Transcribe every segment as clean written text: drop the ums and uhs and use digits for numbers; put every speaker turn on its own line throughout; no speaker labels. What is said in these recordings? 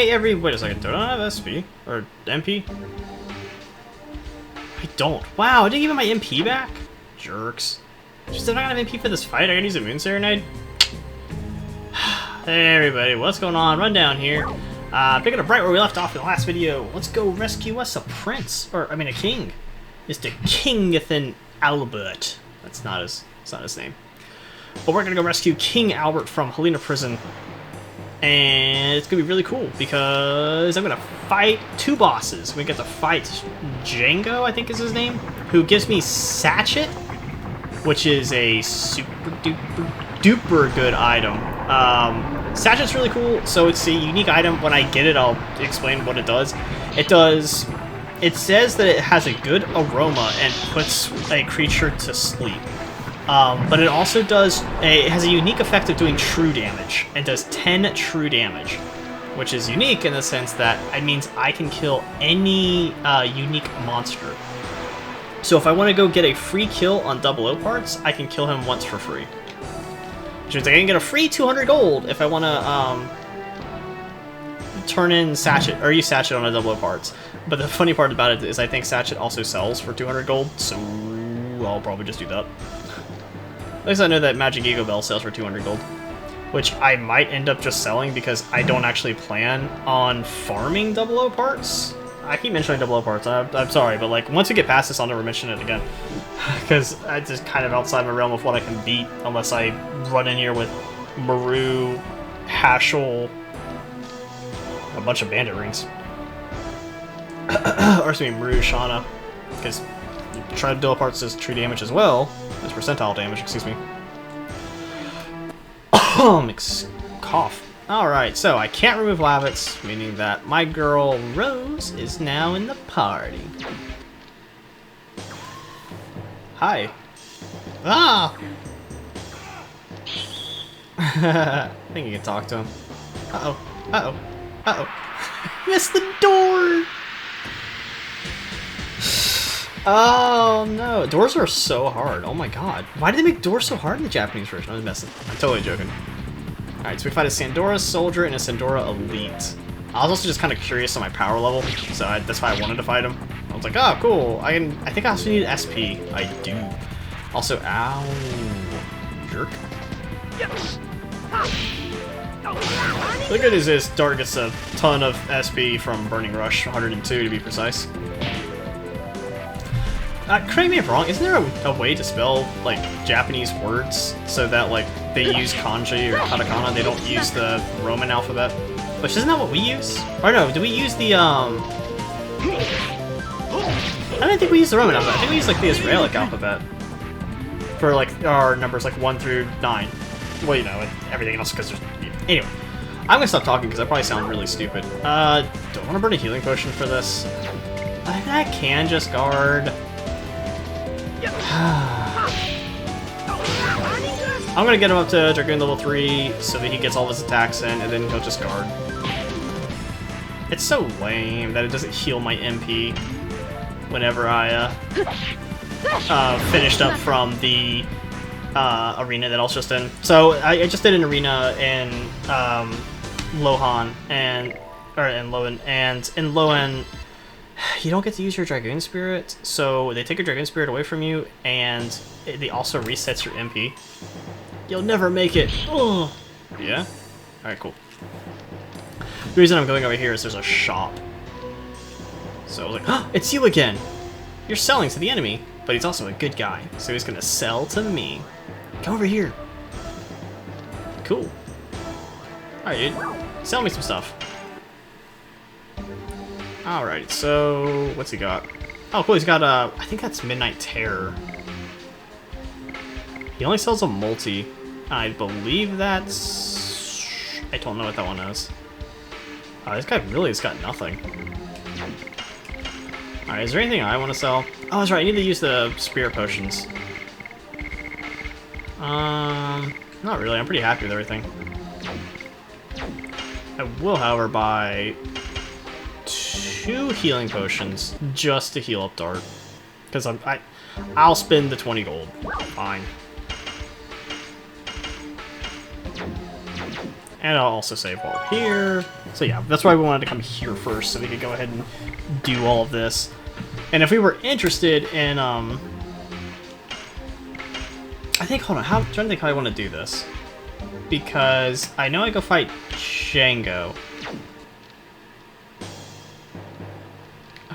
hey, wait a second, don't I have SP? Or MP? I don't. Wow, I didn't give him my MP back? Jerks. Just I'm not gonna have MP for this fight, I gotta use a Moon Serenade? Hey everybody, what's going on? Run down here. Picking up right where we left off in the last video. Let's go rescue us a prince. Or, I mean a king. Mr. Kingathan Albert. That's not his name. But we're gonna go rescue King Albert from Helena prison. And it's gonna be really cool because I'm gonna fight two bosses. We get to fight Jiango, I think is his name, who gives me Sachet, which is a super duper good item. Sachet's really cool, so it's a unique item. When I get it, I'll explain what it does. It says that it has a good aroma and puts a creature to sleep. But it also it has a unique effect of doing true damage, and does 10 true damage, which is unique in the sense that it means I can kill any unique monster. So if I want to go get a free kill on 00 parts, I can kill him once for free. Which means I can get a free 200 gold if I want to turn in Sachet, or use Sachet on a 00 parts. But the funny part about it is I think Sachet also sells for 200 gold, so I'll probably just do that. At least I know that Magic Ego Bell sells for 200 gold, which I might end up just selling because I don't actually plan on farming 00 parts. I keep mentioning 00 parts, I'm sorry, but like once we get past this I'll never mention it again. Because it's just kind of outside my realm of what I can beat unless I run in here with Maru, Hashel, a bunch of bandit rings. Or excuse me, Maru, Shauna, because try to 00 parts does true damage as well. That's percentile damage, excuse me. Cough. Alright, so I can't remove Lavitz, meaning that my girl Rose is now in the party. Hi. Ah! I think you can talk to him. Uh-oh. Uh-oh. Uh-oh. Missed the door! Oh no, doors are so hard. Oh my god. Why did they make doors so hard in the Japanese version? I'm messing. I'm totally joking. Alright, so we fight a Sandora Soldier and a Sandora Elite. I was also just kind of curious on my power level, so that's why I wanted to fight him. I was like, oh cool, I think I also need SP. I do. Also, ow. Jerk. The good news is Dart gets a ton of SP from Burning Rush, 102 to be precise. Correct me if I'm wrong, isn't there a way to spell, like, Japanese words so that, like, they use kanji or katakana, they don't use the Roman alphabet? Which, isn't that what we use? Or no, do we use the, I don't think we use the Roman alphabet, I think we use, like, the Israelic alphabet. For, like, our numbers, like, 1 through 9. Well, you know, and everything else, because there's... Anyway, I'm gonna stop talking because I probably sound really stupid. Do I want to burn a healing potion for this? I think I can just guard... I'm gonna get him up to Dragoon level 3 so that he gets all his attacks in, and then he'll just guard. It's so lame that it doesn't heal my MP whenever I finished up from the arena that I was just in. So I just did an arena in Lohan in Loen, and in Loen you don't get to use your Dragoon Spirit, so they take your Dragoon Spirit away from you, and they also resets your MP. You'll never make it! Ugh. Yeah? Alright, cool. The reason I'm going over here is there's a shop. So I was like, oh, it's you again! You're selling to the enemy, but he's also a good guy, so he's gonna sell to me. Come over here! Cool. Alright, dude. Sell me some stuff. Alright, so what's he got? Oh, cool, he's got I think that's Midnight Terror. He only sells a multi. I believe that's... I don't know what that one is. This guy really has got nothing. Alright, is there anything I want to sell? Oh, that's right, I need to use the Spirit Potions. Not really, I'm pretty happy with everything. I will, however, buy 2 healing potions just to heal up Dart, because I'll spend the 20 gold. Fine. And I'll also save while we're here. So yeah, that's why we wanted to come here first, so we could go ahead and do all of this. And if we were interested in, I think, hold on, I'm trying to think how I want to do this. Because I know I go fight Jiango.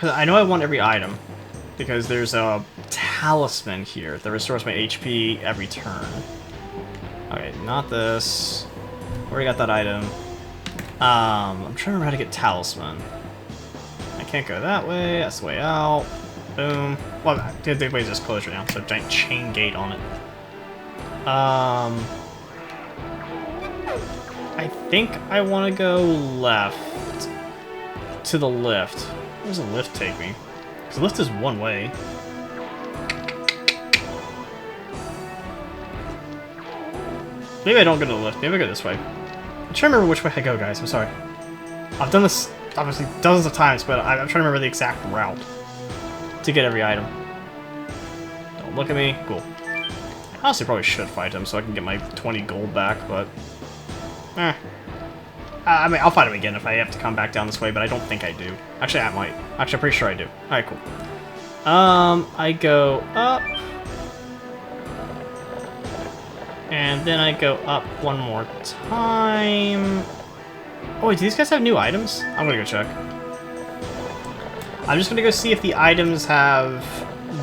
I know I want every item. Because there's a talisman here that restores my HP every turn. Okay, not this. Already got that item. I'm trying to remember how to get talisman. I can't go that way. That's the way out. Boom. Well, the way is just closed right now, so giant chain gate on it. I think I want to go left to the lift. Where does the lift take me? Because the lift is one way. Maybe I don't go to the lift. Maybe I go this way. I'm trying to remember which way I go, guys. I'm sorry. I've done this, obviously, dozens of times, but I'm trying to remember the exact route to get every item. Don't look at me. Cool. I honestly probably should fight him so I can get my 20 gold back, but... I mean, I'll fight him again if I have to come back down this way, but I don't think I do. Actually, I might. Actually, I'm pretty sure I do. Alright, cool. I go up. And then I go up one more time. Oh, wait, do these guys have new items? I'm gonna go check. I'm just gonna go see if the items have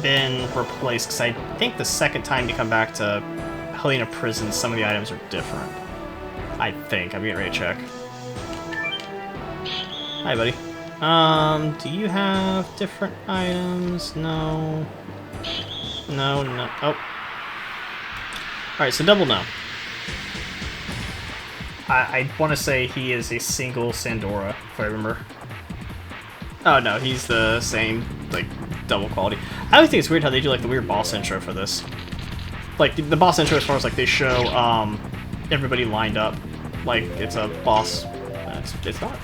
been replaced, because I think the second time you come back to Helena Prison, some of the items are different. I think. I'm getting ready to check. Hi, buddy. Do you have different items? No. No, no. Oh. Alright, so double no. I want to say he is a single Sandora, if I remember. Oh no, he's the same, like, double quality. I always think it's weird how they do, like, the weird boss intro for this. Like, the boss intro as far as, like, they show, everybody lined up. Like, it's a boss. It's not.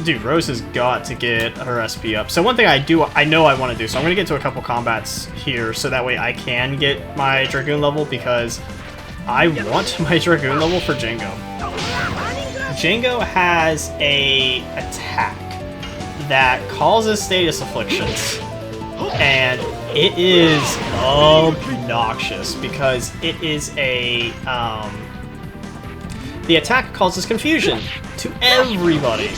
Dude, Rose has got to get her SP up. So one thing I know I want to do, so I'm going to get to a couple combats here, so that way I can get my Dragoon level, because I want my Dragoon level for Jiango. Jiango has a attack that causes status afflictions, and it is obnoxious, because it is a, the attack causes confusion to everybody,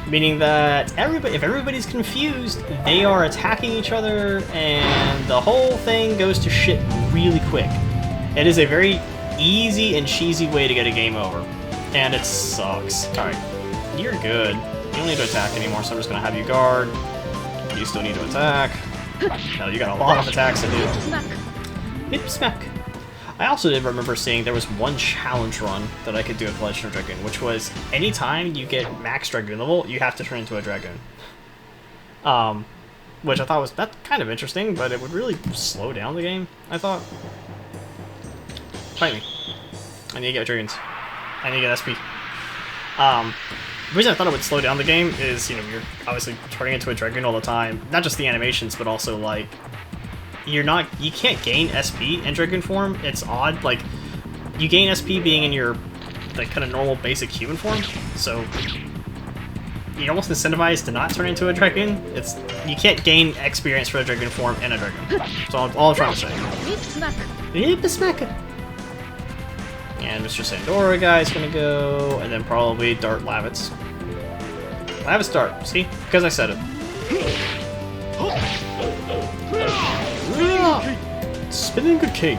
meaning that if everybody's confused, they are attacking each other, and the whole thing goes to shit really quick. It is a very easy and cheesy way to get a game over, and it sucks. Alright, you're good. You don't need to attack anymore, so I'm just going to have you guard. You still need to attack. No, you got a lot of attacks to do. Hip smack. I also did remember seeing there was one challenge run that I could do with Legend of Dragoon, which was anytime you get max Dragoon level, you have to turn into a Dragoon. Which I thought was kind of interesting, but it would really slow down the game, I thought. Fight me. I need to get Dragoons. I need to get SP. The reason I thought it would slow down the game is, you know, you're obviously turning into a Dragoon all the time. Not just the animations, but also, like, you can't gain SP in Dragoon form. It's odd. Like, you gain SP being in your, like, kind of normal basic human form. So, you're almost incentivized to not turn into a Dragoon. You can't gain experience for a Dragoon form in a Dragoon. That's all I'm trying to say. And Mr. Sandora guy's gonna go, and then probably Dart Lavitz. Lavitz Dart, see? Because I said it. Spinning Good King.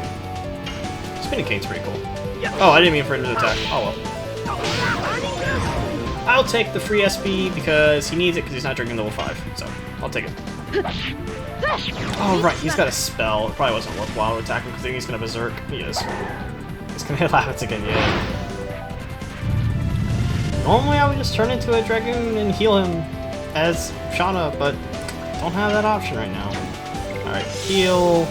Spinning King's pretty cool. Oh, I didn't mean for him to attack. Oh well. I'll take the free SP because he needs it because he's not drinking level 5. So, I'll take it. Oh, right, he's got a spell. It probably wasn't worthwhile to attack him because he's gonna berserk. He is. He's gonna hit Lavitz again, yeah. Normally I would just turn into a Dragoon and heal him as Shauna, but don't have that option right now. Alright, heal.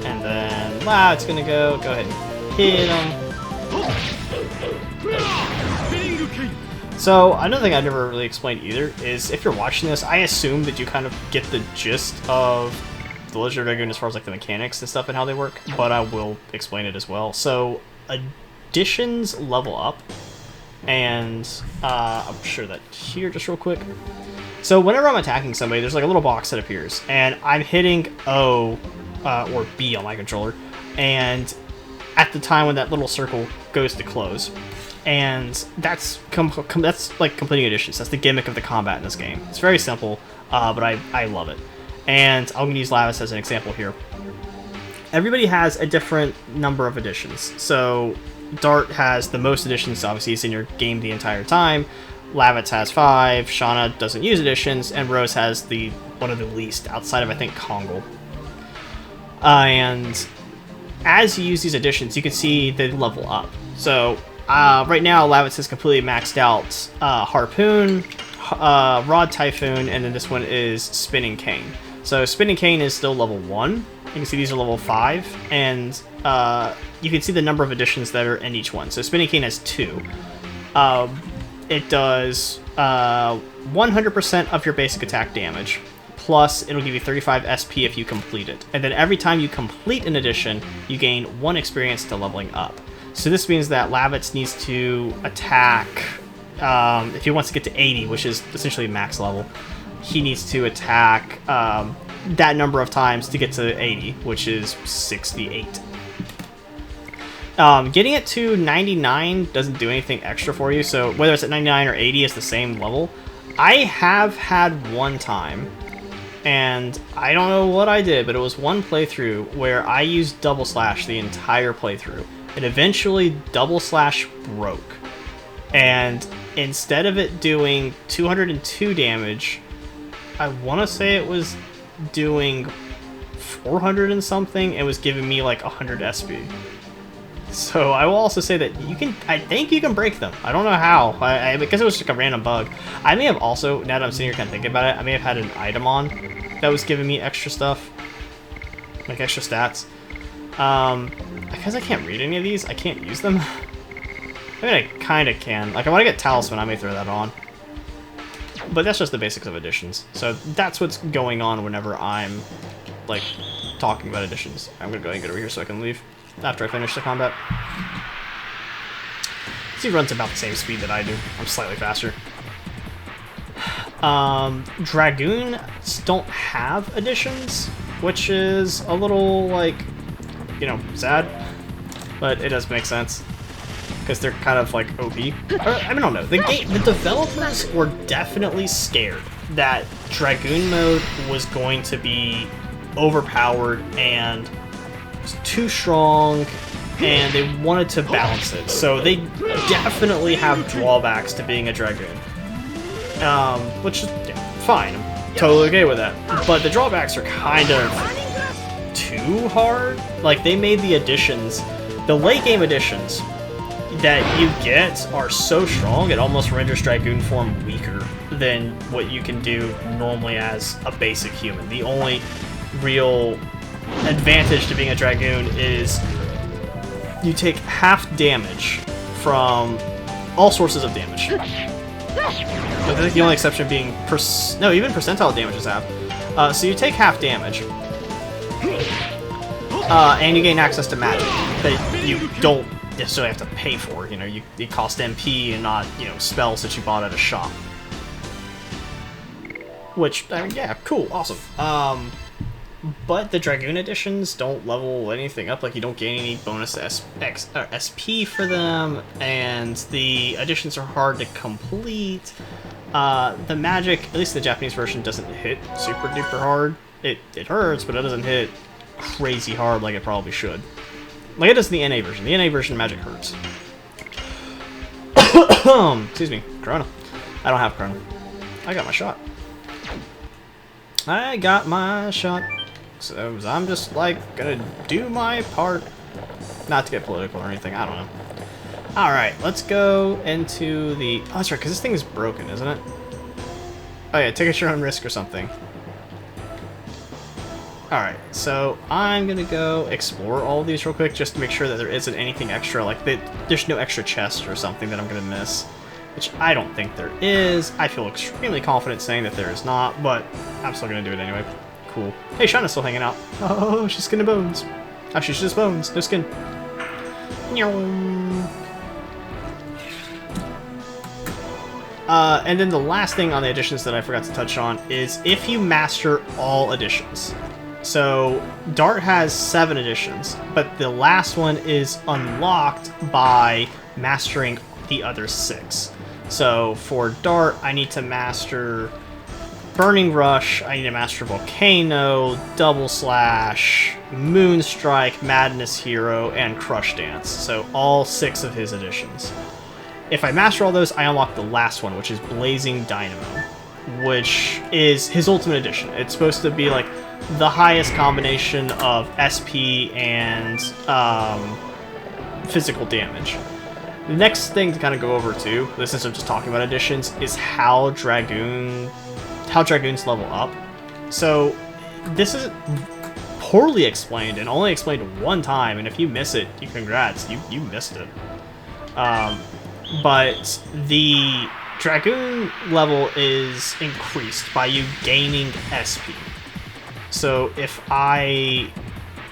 And then Lavitz gonna go ahead and hit him. So, another thing I never really explained either is if you're watching this, I assume that you kind of get the gist of the Legendary Dragoon as far as like the mechanics and stuff and how they work, but I will explain it as well. So additions level up, and I'll show that here just real quick. So whenever I'm attacking somebody, there's like a little box that appears, and I'm hitting O or B on my controller, and at the time when that little circle goes to close. And that's like completing additions. That's the gimmick of the combat in this game. It's very simple, but I love it. And I'm going to use Lavis as an example here. Everybody has a different number of additions. So Dart has the most additions, obviously it's in your game the entire time. Lavitz has 5, Shauna doesn't use additions, and Rose has one of the least, outside of, I think, Kongle. And as you use these additions, you can see they level up. So right now, Lavitz has completely maxed out Harpoon, Rod Typhoon, and then this one is Spinning Cane. So Spinning Cane is still level 1. You can see these are level 5, and you can see the number of additions that are in each one. So Spinning Cane has 2. It does 100% of your basic attack damage, plus it'll give you 35 SP if you complete it. And then every time you complete an addition, you gain 1 experience to leveling up. So this means that Lavitz needs to attack, if he wants to get to 80, which is essentially max level, he needs to attack that number of times to get to 80, which is 68. Getting it to 99 doesn't do anything extra for you, so whether it's at 99 or 80, it's the same level. I have had one time, and I don't know what I did, but it was one playthrough where I used Double Slash the entire playthrough. And eventually Double Slash broke. And instead of it doing 202 damage, I want to say it was doing 400 and something. It was giving me like 100 SP. So I will also say that I think you can break them. I don't know how, because it was like a random bug. I may have also, now that I'm sitting here kind of thinking about it, I may have had an item on that was giving me extra stuff, like extra stats. Because I can't read any of these, I can't use them. I mean, I kind of can. Like, I want to get Talisman, I may throw that on. But that's just the basics of additions. So that's what's going on whenever I'm, like, talking about additions. I'm going to go ahead and get over here so I can leave after I finish the combat. He runs about the same speed that I do. I'm slightly faster. Dragoons don't have additions, which is a little, like, you know, sad. But it does make sense. Because they're kind of, like, OP. I don't know. The developers were definitely scared that Dragoon mode was going to be overpowered and too strong, and they wanted to balance it. So they definitely have drawbacks to being a Dragoon. Which is fine. I'm totally okay with that. But the drawbacks are kind of too hard. Like, they made the additions, the late game additions that you get are so strong it almost renders Dragoon form weaker than what you can do normally as a basic human. The only real advantage to being a Dragoon is you take half damage from all sources of damage. I think the only exception being even percentile damages have. So you take half damage, and you gain access to magic that you don't necessarily have to pay for. You know, it costs MP and not, you know, spells that you bought at a shop. Which, yeah, cool, awesome. But the Dragoon editions don't level anything up. Like, you don't gain any bonus SP for them, and the additions are hard to complete. The magic, at least the Japanese version, doesn't hit super duper hard. It hurts, but it doesn't hit crazy hard like it probably should. Like it does in the NA version. The NA version magic hurts. Excuse me, Corona. I don't have Corona. I got my shot. I got my shot. So I'm just, like, gonna do my part. Not to get political or anything, I don't know. Alright, let's go into the... Oh, that's right, because this thing is broken, isn't it? Oh yeah, take at your own risk or something. Alright, so I'm gonna go explore all of these real quick just to make sure that there isn't anything extra, like there's no extra chest or something that I'm gonna miss. Which I don't think there is. I feel extremely confident saying that there is not, but I'm still gonna do it anyway. Cool. Hey, Shauna's still hanging out. Oh, she's skin and bones. Actually, she's just bones, no skin. And then the last thing on the additions that I forgot to touch on is if you master all additions. So, Dart has 7 additions, but the last one is unlocked by mastering the other 6. So, for Dart, I need to master Burning Rush, I need to master Volcano, Double Slash, Moonstrike, Madness Hero, and Crush Dance. So, all 6 of his additions. If I master all those, I unlock the last one, which is Blazing Dynamo, which is his ultimate addition. It's supposed to be like the highest combination of SP and physical damage. The next thing to kind of go over too, since I'm just talking about additions, is how Dragoons level up. So this is poorly explained and only explained one time, and if you miss it, congrats, you missed it. But the Dragoon level is increased by you gaining SP. So if I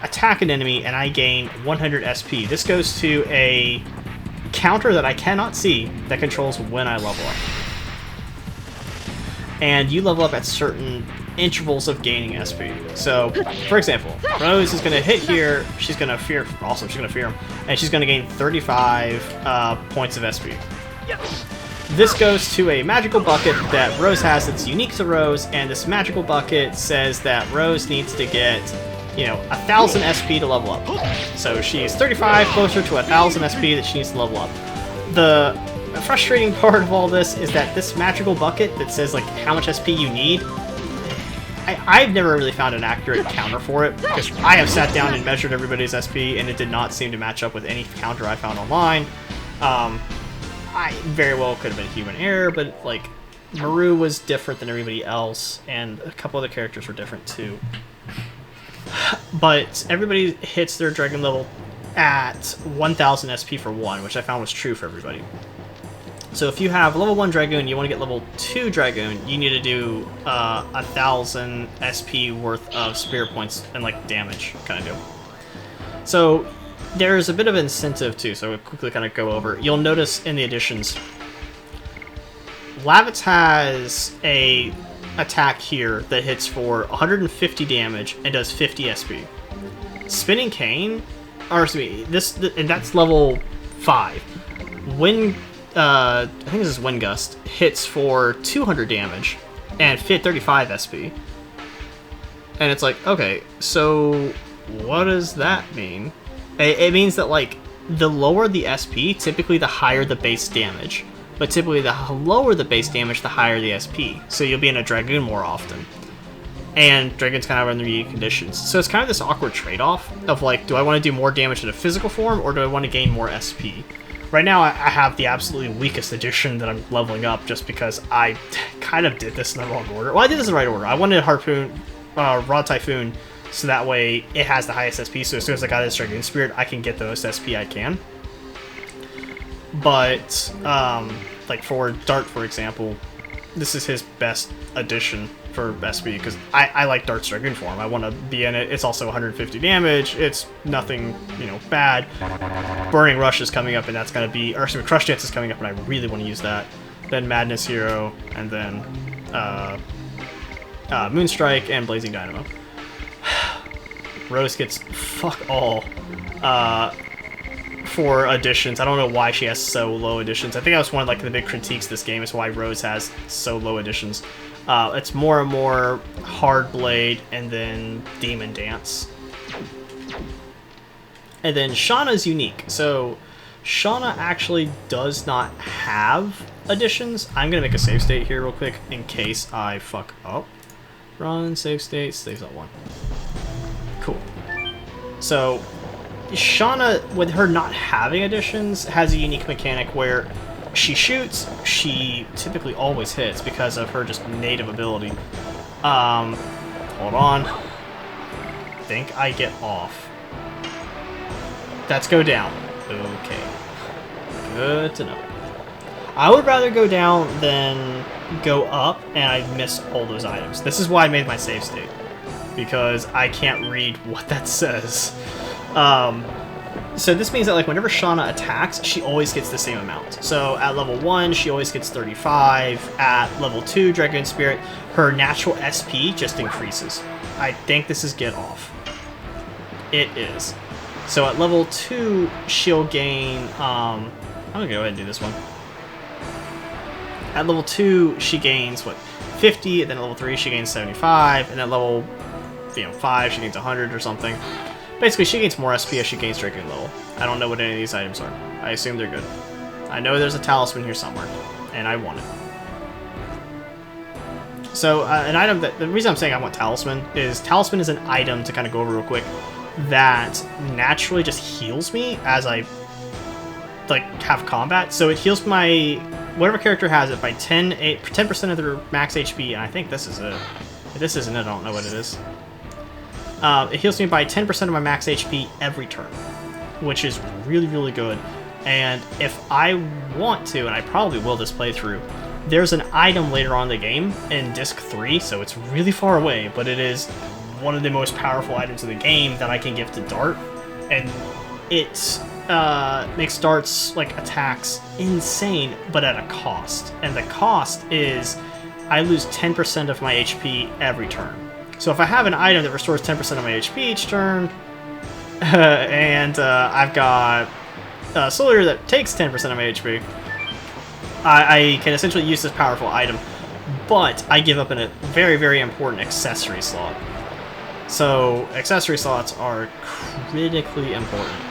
attack an enemy and I gain 100 SP, this goes to a counter that I cannot see that controls when I level up. And you level up at certain intervals of gaining SP. So, for example, Rose is going to hit here, she's going to fear, awesome, she's going to fear him, and she's going to gain 35 points of SP. This goes to a magical bucket that Rose has that's unique to Rose, and this magical bucket says that Rose needs to get, 1,000 SP to level up. So she's 35 closer to 1,000 SP that she needs to level up. The frustrating part of all this is that this magical bucket that says, like, how much SP you need, I've never really found an accurate counter for it, because I have sat down and measured everybody's SP, and it did not seem to match up with any counter I found online. I very well could have been human error, but, like, Maru was different than everybody else, and a couple other characters were different, too. But everybody hits their Dragoon level at 1,000 SP for 1, which I found was true for everybody. So if you have level 1 Dragoon, you want to get level 2 Dragoon, you need to do 1,000 SP worth of spirit points and, like, damage kind of deal. So there's a bit of incentive too, so we'll quickly kind of go over. You'll notice in the additions, Lavitz has a attack here that hits for 150 damage and does 50 SP. Spinning Cane, or excuse me, and that's level 5. I think this is Wind Gust, hits for 200 damage and 35 SP. And it's like, okay, so what does that mean? It means that, like, the lower the SP, typically the higher the base damage. But typically the lower the base damage, the higher the SP. So you'll be in a Dragoon more often. And Dragoon's kind of under unique conditions. So it's kind of this awkward trade-off of, like, do I want to do more damage in a physical form, or do I want to gain more SP? Right now I have the absolutely weakest addition that I'm leveling up just because I kind of did this in the wrong order. Well, I did this in the right order. I wanted Harpoon, Rod Typhoon, so that way it has the highest SP, so as soon as I got this Dragoon Spirit, I can get the most SP I can. But, like for Dart, for example, this is his best addition for SP, because I like Dart's Dragoon form. I want to be in it. It's also 150 damage. It's nothing, bad. Burning Rush is coming up, and that's going to be... Or, sorry, Crush Dance is coming up, and I really want to use that. Then Madness Hero, and then Moonstrike, and Blazing Dynamo. Rose gets fuck all for additions. I don't know why she has so low additions. I think that was one of, like, the big critiques of this game, is why Rose has so low additions. It's more and more Hard Blade, and then Demon Dance. And then Shauna's unique. So Shauna actually does not have additions. I'm going to make a save state here real quick in case I fuck up. Run, save state, saves at 1. Cool. So Shauna, with her not having additions, has a unique mechanic where she shoots, she typically always hits because of her just native ability. Hold on. I think I get off. Let's go down. Okay. Good to know. I would rather go down than go up, and I miss all those items. This is why I made my save state. because I can't read what that says. So this means that like whenever Shauna attacks, she always gets the same amount. So at level 1, she always gets 35. At level 2, Dragoon Spirit, her natural SP just increases. I think this is Get Off. It is. So at level 2, she'll gain... I'm going to go ahead and do this one. At level 2, she gains, what, 50, and then at level 3, she gains 75, and at level 5, she gains 100 or something. Basically, she gains more SP as she gains Dragoon level. I don't know what any of these items are. I assume they're good. I know there's a talisman here somewhere, and I want it. So, an item that... The reason I'm saying I want talisman is an item, to kind of go over real quick, that naturally just heals me as I, like, have combat. So it heals my... Whatever character has it by 10% of their max HP, and I think this is it. If this isn't it, I don't know what it is. It heals me by 10% of my max HP every turn, which is really, really good. And if I want to, and I probably will this playthrough, there's an item later on in the game in Disc 3, so it's really far away, but it is one of the most powerful items in the game that I can give to Dart, and it makes Dart's like attacks insane, but at a cost. And the cost is I lose 10% of my HP every turn. So if I have an item that restores 10% of my HP each turn, and I've got a Soldier that takes 10% of my HP, I can essentially use this powerful item, but I give up a very, very important accessory slot. So accessory slots are critically important.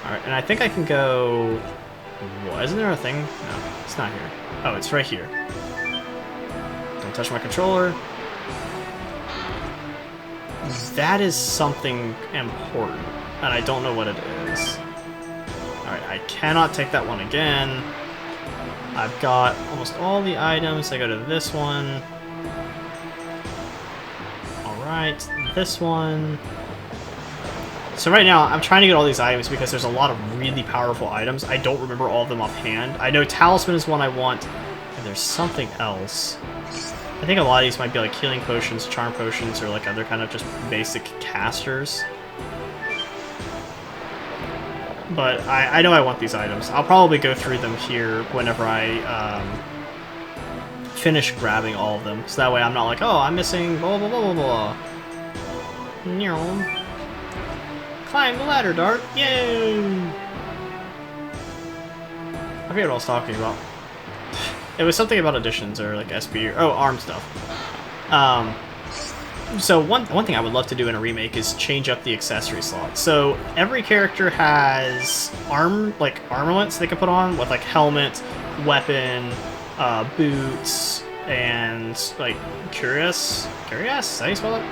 Alright, and I think I can go... What, isn't there a thing? No, it's not here. Oh, it's right here. Don't touch my controller. That is something important, and I don't know what it is. Alright, I cannot take that one again. I've got almost all the items. I go to this one. Alright, this one. So right now, I'm trying to get all these items because there's a lot of really powerful items. I don't remember all of them offhand. I know Talisman is one I want, and there's something else. I think a lot of these might be like healing potions, charm potions, or like other kind of just basic casters. But I know I want these items. I'll probably go through them here whenever I finish grabbing all of them. So that way I'm not like, oh, I'm missing blah, blah, blah, blah, blah. Climb the ladder, Dart. Yay! I forget what I was talking about. It was something about additions or like SP or arm stuff. So one thing I would love to do in a remake is change up the accessory slot. So every character has armaments they can put on with like helmet, weapon, boots, and like cuirass. Cuirass? How do you spell it?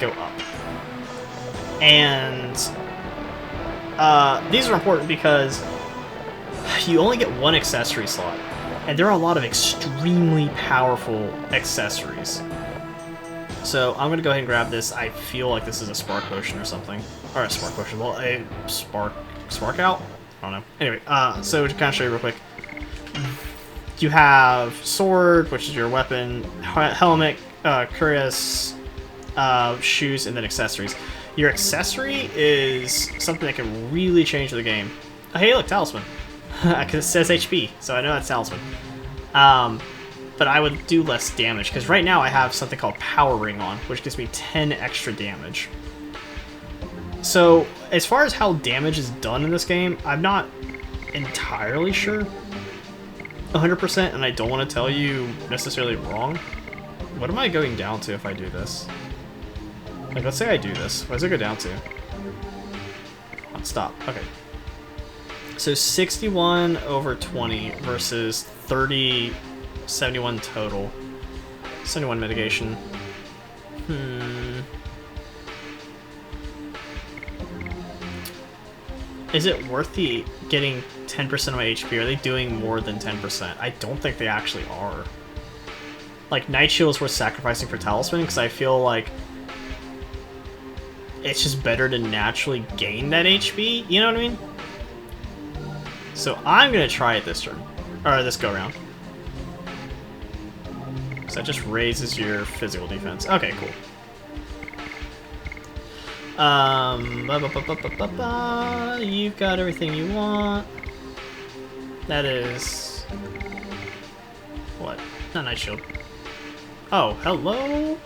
Go up. And these are important because you only get one accessory slot, and there are a lot of extremely powerful accessories. So I'm gonna go ahead and grab this. I feel like this is a spark potion or something, or a spark potion. Well, a spark out. I don't know. Anyway, so to kind of show you real quick, you have sword, which is your weapon, helmet, cuirass, shoes, and then accessories. Your accessory is something that can really change the game. Oh, hey, look, talisman. Because it says HP, so I know that's talisman. But I would do less damage, because right now I have something called Power Ring on, which gives me 10 extra damage. So, as far as how damage is done in this game, I'm not entirely sure 100%, and I don't want to tell you necessarily wrong. What am I going down to if I do this? Like, let's say I do this. What does it go down to? Oh, stop. Okay. So 61 over 20 versus 30, 71 total. 71 mitigation. Is it worth the getting 10% of my HP? Are they doing more than 10%? I don't think they actually are. Like, Night Shield is worth sacrificing for Talisman, because I feel like it's just better to naturally gain that HP, you know what I mean? So I'm gonna try it this turn, or this go-round. Because that just raises your physical defense. Okay, cool. You've got everything you want. That is... what? Not Night Shield. Oh, hello?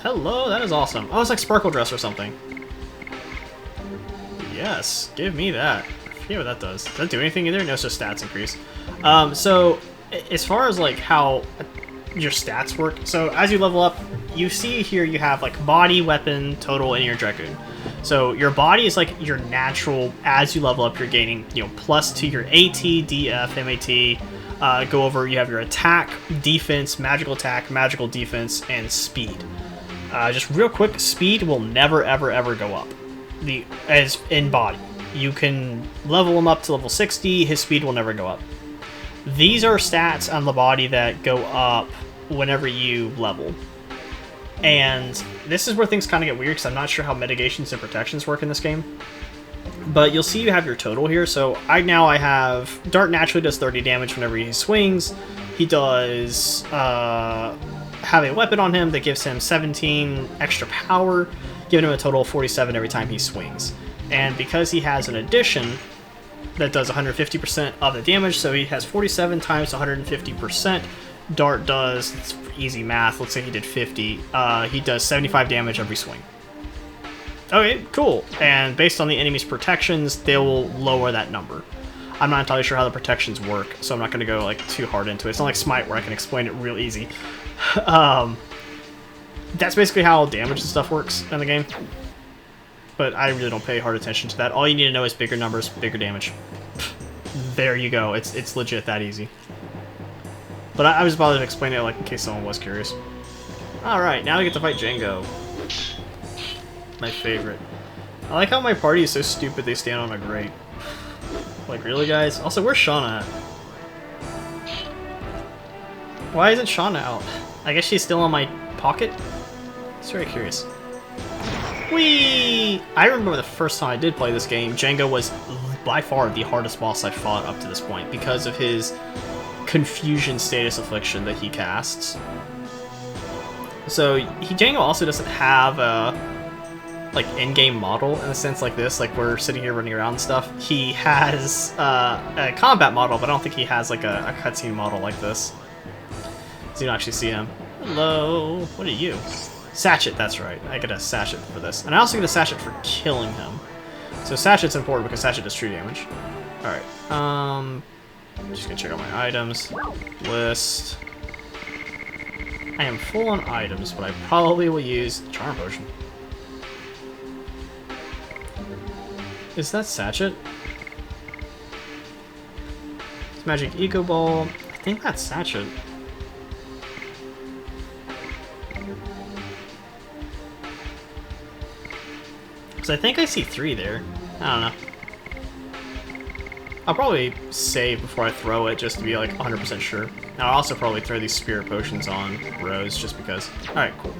Hello, that is awesome. Oh, it's like Sparkle Dress or something. Yes, give me that. I forget what that does. Does that do anything either? No, it's just stats increase. So, as far as like how your stats work, so as you level up, you see here you have like body, weapon, total, and your Dragoon. So your body is like your natural, as you level up, you're gaining, you know, plus to your AT, DF, MAT, go over, you have your attack, defense, magical defense, and speed. Just real quick, speed will never, ever, ever go up. As in body. You can level him up to level 60, his speed will never go up. These are stats on the body that go up whenever you level. And this is where things kind of get weird, because I'm not sure how mitigations and protections work in this game. But you'll see you have your total here. So I have... Dart naturally does 30 damage whenever he swings. He does have a weapon on him that gives him 17 extra power, giving him a total of 47 every time he swings. And because he has an addition that does 150% of the damage, so he has 47 times 150%. Dart does, it's easy math, let's say he did 50, he does 75 damage every swing. Okay, cool. And based on the enemy's protections, they will lower that number. I'm not entirely sure how the protections work, so I'm not going to go like too hard into it. It's not like Smite where I can explain it real easy. That's basically how damage and stuff works in the game. But I really don't pay hard attention to that. All you need to know is bigger numbers, bigger damage. There you go. It's legit that easy. But I was about to explain it like in case someone was curious. Alright, now we get to fight Jiango. My favorite. I like how my party is so stupid they stand on a grate. Like, really, guys? Also, where's Shauna at? Why isn't Shauna out? I guess she's still on my pocket? It's very curious. Whee! I remember the first time I did play this game, Jiango was by far the hardest boss I fought up to this point because of his confusion status affliction that he casts. So Jiango also doesn't have a like in-game model in a sense like this, like we're sitting here running around and stuff. He has a combat model, but I don't think he has like a cutscene model like this. So you don't actually see him. Hello, what are you? Sachet, that's right. I get a Sachet for this. And I also get a Sachet for killing him. So Sachet's important because Sachet does true damage. Alright, just gonna check out my items. List. I am full on items, but I probably will use Charm Potion. Is that Sachet? It's Magic Eco Ball. I think that's Sachet. Because I think I see 3 there. I don't know. I'll probably save before I throw it just to be like 100% sure. And I'll also probably throw these Spirit Potions on Rose just because. Alright, cool.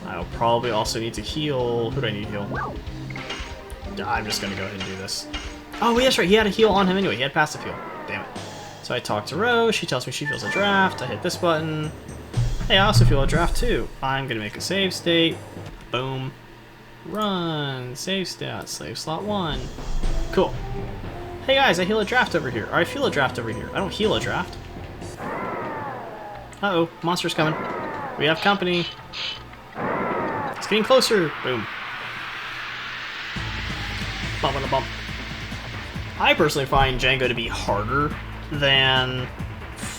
I'll probably also need to heal. Who do I need to heal? I'm just gonna go ahead and do this. Oh, yeah, that's right. He had a heal on him anyway. He had passive heal. Damn it. So I talk to Rose. She tells me she feels a draft. I hit this button. Hey, I also feel a draft too. I'm gonna make a save state. Boom. Run. Save stat. Save slot 1. Cool. Hey guys, I heal a draft over here. Or I feel a draft over here. I don't heal a draft. Uh-oh. Monster's coming. We have company. It's getting closer. Boom. Bump on the bump. I personally find Jiango to be harder than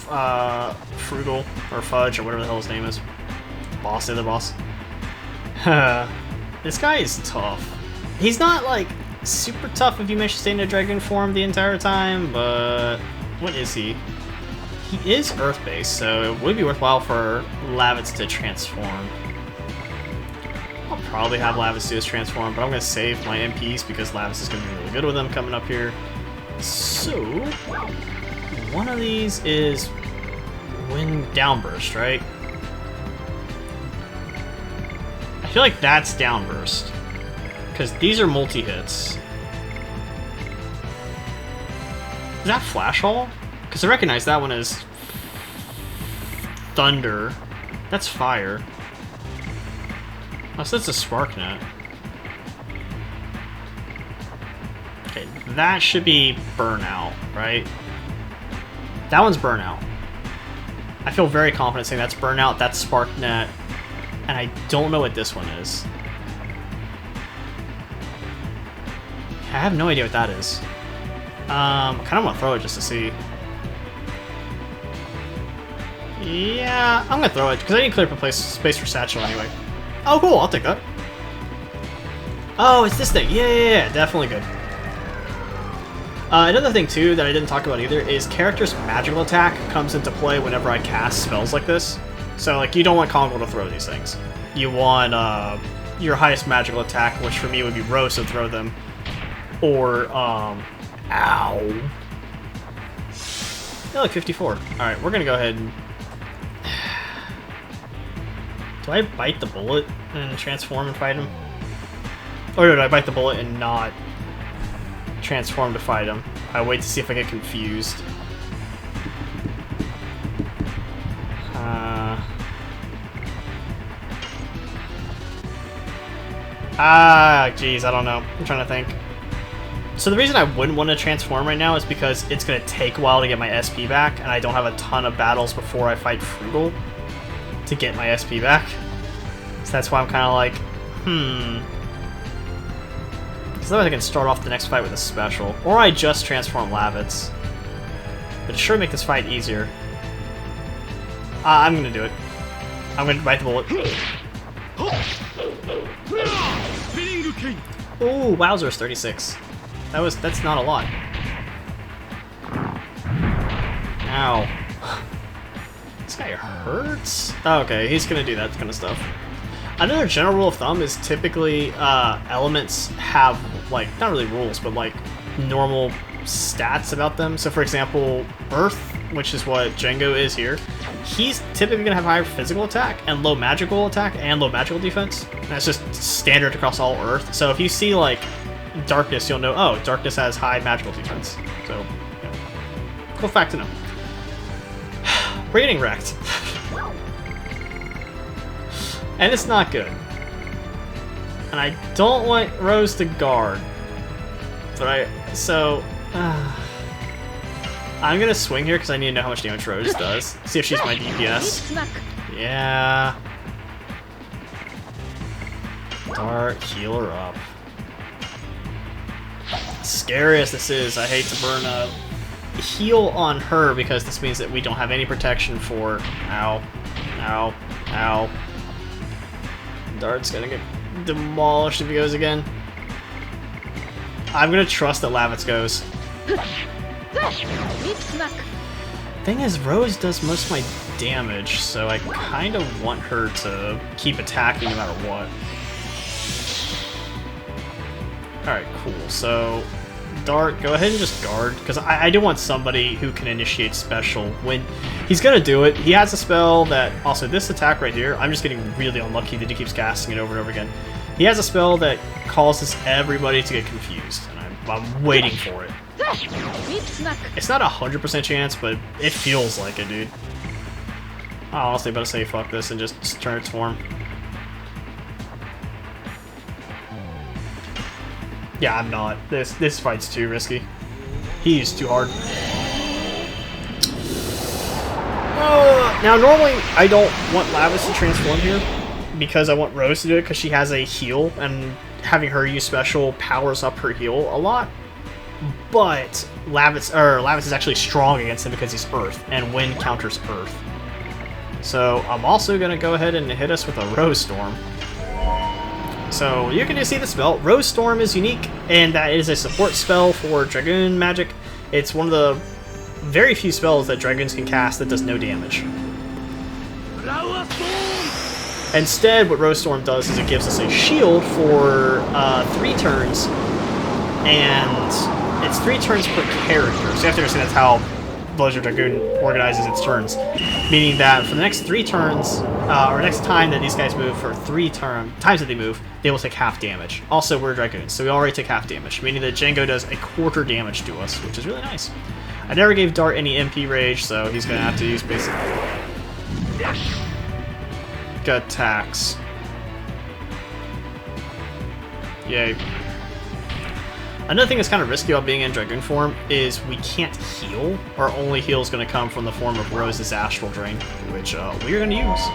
Fruegel or Fudge or whatever the hell his name is. Boss, the other boss. This guy is tough. He's not like super tough if you manage to stay in a Dragoon form the entire time, but what is he? He is Earth-based, so it would be worthwhile for Lavitz to transform. I'll probably have Lavitz do his transform, but I'm going to save my MPs because Lavitz is going to be really good with them coming up here. So, one of these is Wind Downburst, right? I feel like that's Downburst, because these are multi-hits. Is that Flash Hall? Because I recognize that one as thunder. That's fire. Oh, so that's a spark net. Okay, that should be burnout, right? That one's burnout. I feel very confident saying that's burnout, that's spark net, and I don't know what this one is. I have no idea what that is. I kind of want to throw it just to see. Yeah, I'm gonna throw it because I need to clear up a space for Satchel anyway. Oh, cool! I'll take that. Oh, it's this thing. Yeah, definitely good. Another thing too that I didn't talk about either is character's magical attack comes into play whenever I cast spells like this. So like you don't want Congo to throw these things. You want your highest magical attack, which for me would be Rose, to throw them. Or ow. Yeah, like 54. Alright, we're gonna go ahead and... Do I bite the bullet and transform and fight him? Or do I bite the bullet and not transform to fight him? I wait to see if I get confused. Geez, I don't know. I'm trying to think. So the reason I wouldn't want to transform right now is because it's going to take a while to get my SP back, and I don't have a ton of battles before I fight Fruegel to get my SP back. So that's why I'm kind of like, Because otherwise I can start off the next fight with a special. Or I just transform Lavitz. But it sure make this fight easier. I'm going to do it. I'm going to bite the bullet. Ooh, Wowzer's 36. That's not a lot. Ow. This guy hurts? Oh, okay, he's gonna do that kind of stuff. Another general rule of thumb is typically elements have, like, not really rules, but like normal stats about them. So for example, Earth, which is what Jiango is here, he's typically gonna have higher physical attack and low magical attack and low magical defense. And that's just standard across all Earth. So if you see like Darkness, you'll know, oh, Darkness has high magical defense. So, yeah. Cool fact to know. We're getting wrecked. And it's not good. And I don't want Rose to guard. But I'm gonna swing here because I need to know how much damage Rose does. See if she's my DPS. Yeah. Dart, heal her up. Scary as this is, I hate to burn a heal on her because this means that we don't have any protection for... Ow. Ow. Ow. Dart's gonna get demolished if he goes again. I'm gonna trust that Lavitz goes. Thing is, Rose does most of my damage, so I kind of want her to keep attacking no matter what. Alright, cool. So, Dart, go ahead and just guard, because I do want somebody who can initiate special when he's going to do it. He has a spell that, also this attack right here, I'm just getting really unlucky that he keeps casting it over and over again. He has a spell that causes everybody to get confused, and I'm waiting for it. It's not a 100% chance, but it feels like it, dude. I honestly better say fuck this and just turn its form. Yeah, I'm not. This fight's too risky. He's too hard. Now, normally, I don't want Lavitz to transform here because I want Rose to do it because she has a heal, and having her use special powers up her heal a lot. But Lavitz is actually strong against him because he's Earth, and Wind counters Earth. So I'm also going to go ahead and hit us with a Rose Storm. So you can just see the spell. Rose Storm is unique, and that is a support spell for Dragoon magic. It's one of the very few spells that Dragoons can cast that does no damage. Instead, what Rose Storm does is it gives us a shield for 3 turns, and it's 3 turns per character. So you have to understand that's how Blizzard Dragoon organizes its turns. Meaning that for the next 3 turns, or next time that these guys move for 3 times that they move, they will take half damage. Also, we're Dragoons, so we already take half damage, meaning that Jiango does a quarter damage to us, which is really nice. I never gave Dart any MP rage, so he's going to have to use basically... Gut attacks. Yay. Another thing that's kind of risky about being in Dragoon form is we can't heal. Our only heal is going to come from the form of Rose's Astral Drain, which we're going to use.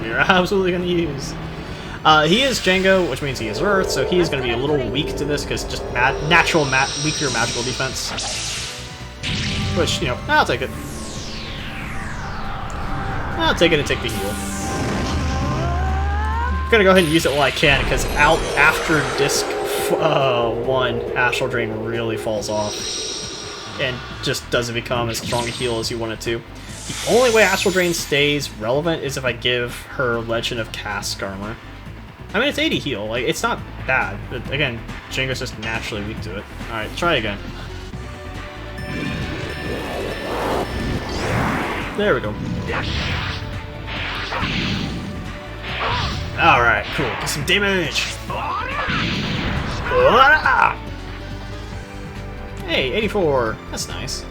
We're absolutely going to use. He is Jiango, which means he is Earth, so he is going to be a little weak to this because just weaker magical defense. Which, you know, I'll take it. I'll take it and take the heal. I'm gonna go ahead and use it while I can, because out after disc 1, Astral Drain really falls off and just doesn't become as strong a heal as you want it to. The only way Astral Drain stays relevant is if I give her Legend of Cask Armor. I mean, it's 80 heal, like, it's not bad, but again, Jiango's just naturally weak to it. Alright, try again. There we go. Alright, cool. Get some damage! Hey, 84. That's nice.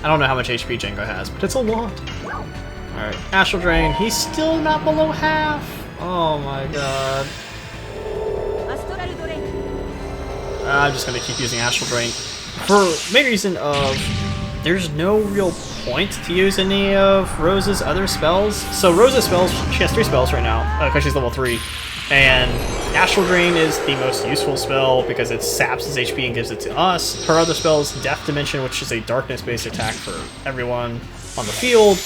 I don't know how much HP Jiango has, but it's a lot. Alright, Astral Drain. He's still not below half! Oh my god. I'm just gonna keep using Astral Drain. For the main reason of there's no real point to use any of Rose's other spells. So Rose's spells, she has 3 spells right now, because she's level 3. And Astral Drain is the most useful spell because it saps his HP and gives it to us. Her other spell is Death Dimension, which is a darkness-based attack for everyone on the field.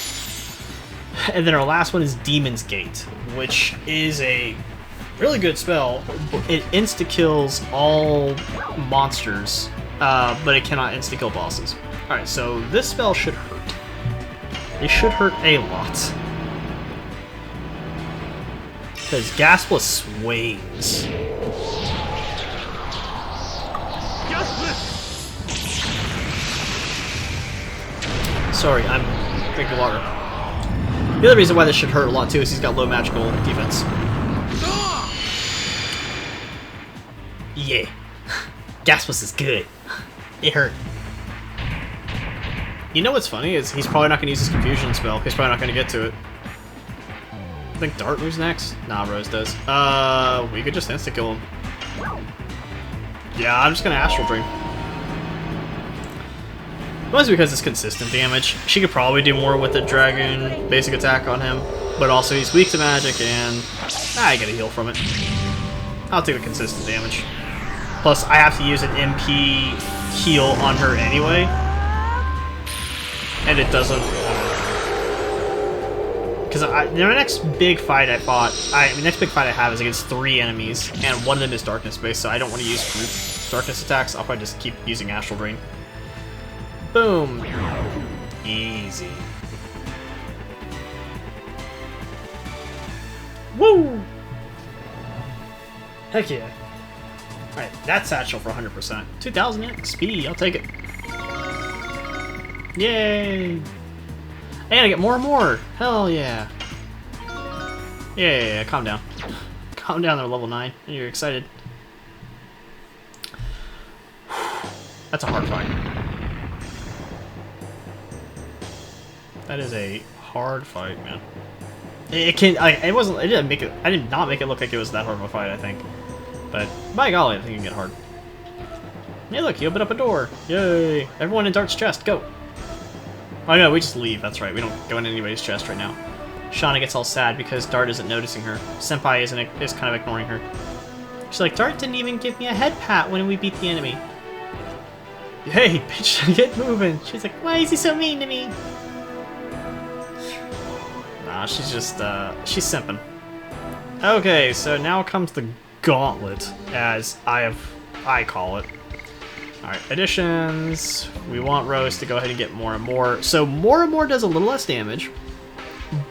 And then our last one is Demon's Gate, which is a really good spell. It insta-kills all monsters, but it cannot insta-kill bosses. Alright, so this spell should hurt. It should hurt a lot. Because Gaspla swings. Sorry, I'm drinking water. The other reason why this should hurt a lot too is he's got low magical defense. Yeah. Gaspla is good. It hurt. You know what's funny is he's probably not going to use his Confusion spell. He's probably not going to get to it. I think Dart moves next? Nah, Rose does. We could just insta-kill him. Yeah, I'm just going to Astral Drain. Mostly because it's consistent damage. She could probably do more with the Dragoon basic attack on him, but also he's weak to magic and I get a heal from it. I'll take the consistent damage. Plus, I have to use an MP heal on her anyway. And it doesn't... Because the next big fight I fought... the next big fight I have is against 3 enemies, and one of them is darkness-based, so I don't want to use group darkness attacks. I'll probably just keep using Astral Drain. Boom! Easy. Woo! Heck yeah. Alright, that's Satchel for 100%. 2000 XP, I'll take it. Yay! And I get more and more! Hell yeah! Yeah, calm down. Calm down, they're level 9, and you're excited. That's a hard fight. That is a hard fight, man. It can, it wasn't, it didn't make it, I did not make it look like it was that hard of a fight, I think. But, by golly, I think it can get hard. Hey look, he opened up a door! Yay! Everyone in Dart's chest, go! Oh no, we just leave, that's right, we don't go in anybody's chest right now. Shauna gets all sad because Dart isn't noticing her. Senpai is kind of ignoring her. She's like, Dart didn't even give me a head pat when we beat the enemy. Hey, bitch, get moving! She's like, why is he so mean to me? Nah, she's just, she's simping. Okay, so now comes the gauntlet, as I call it. Alright, additions. We want Rose to go ahead and get more and more. So more and more does a little less damage,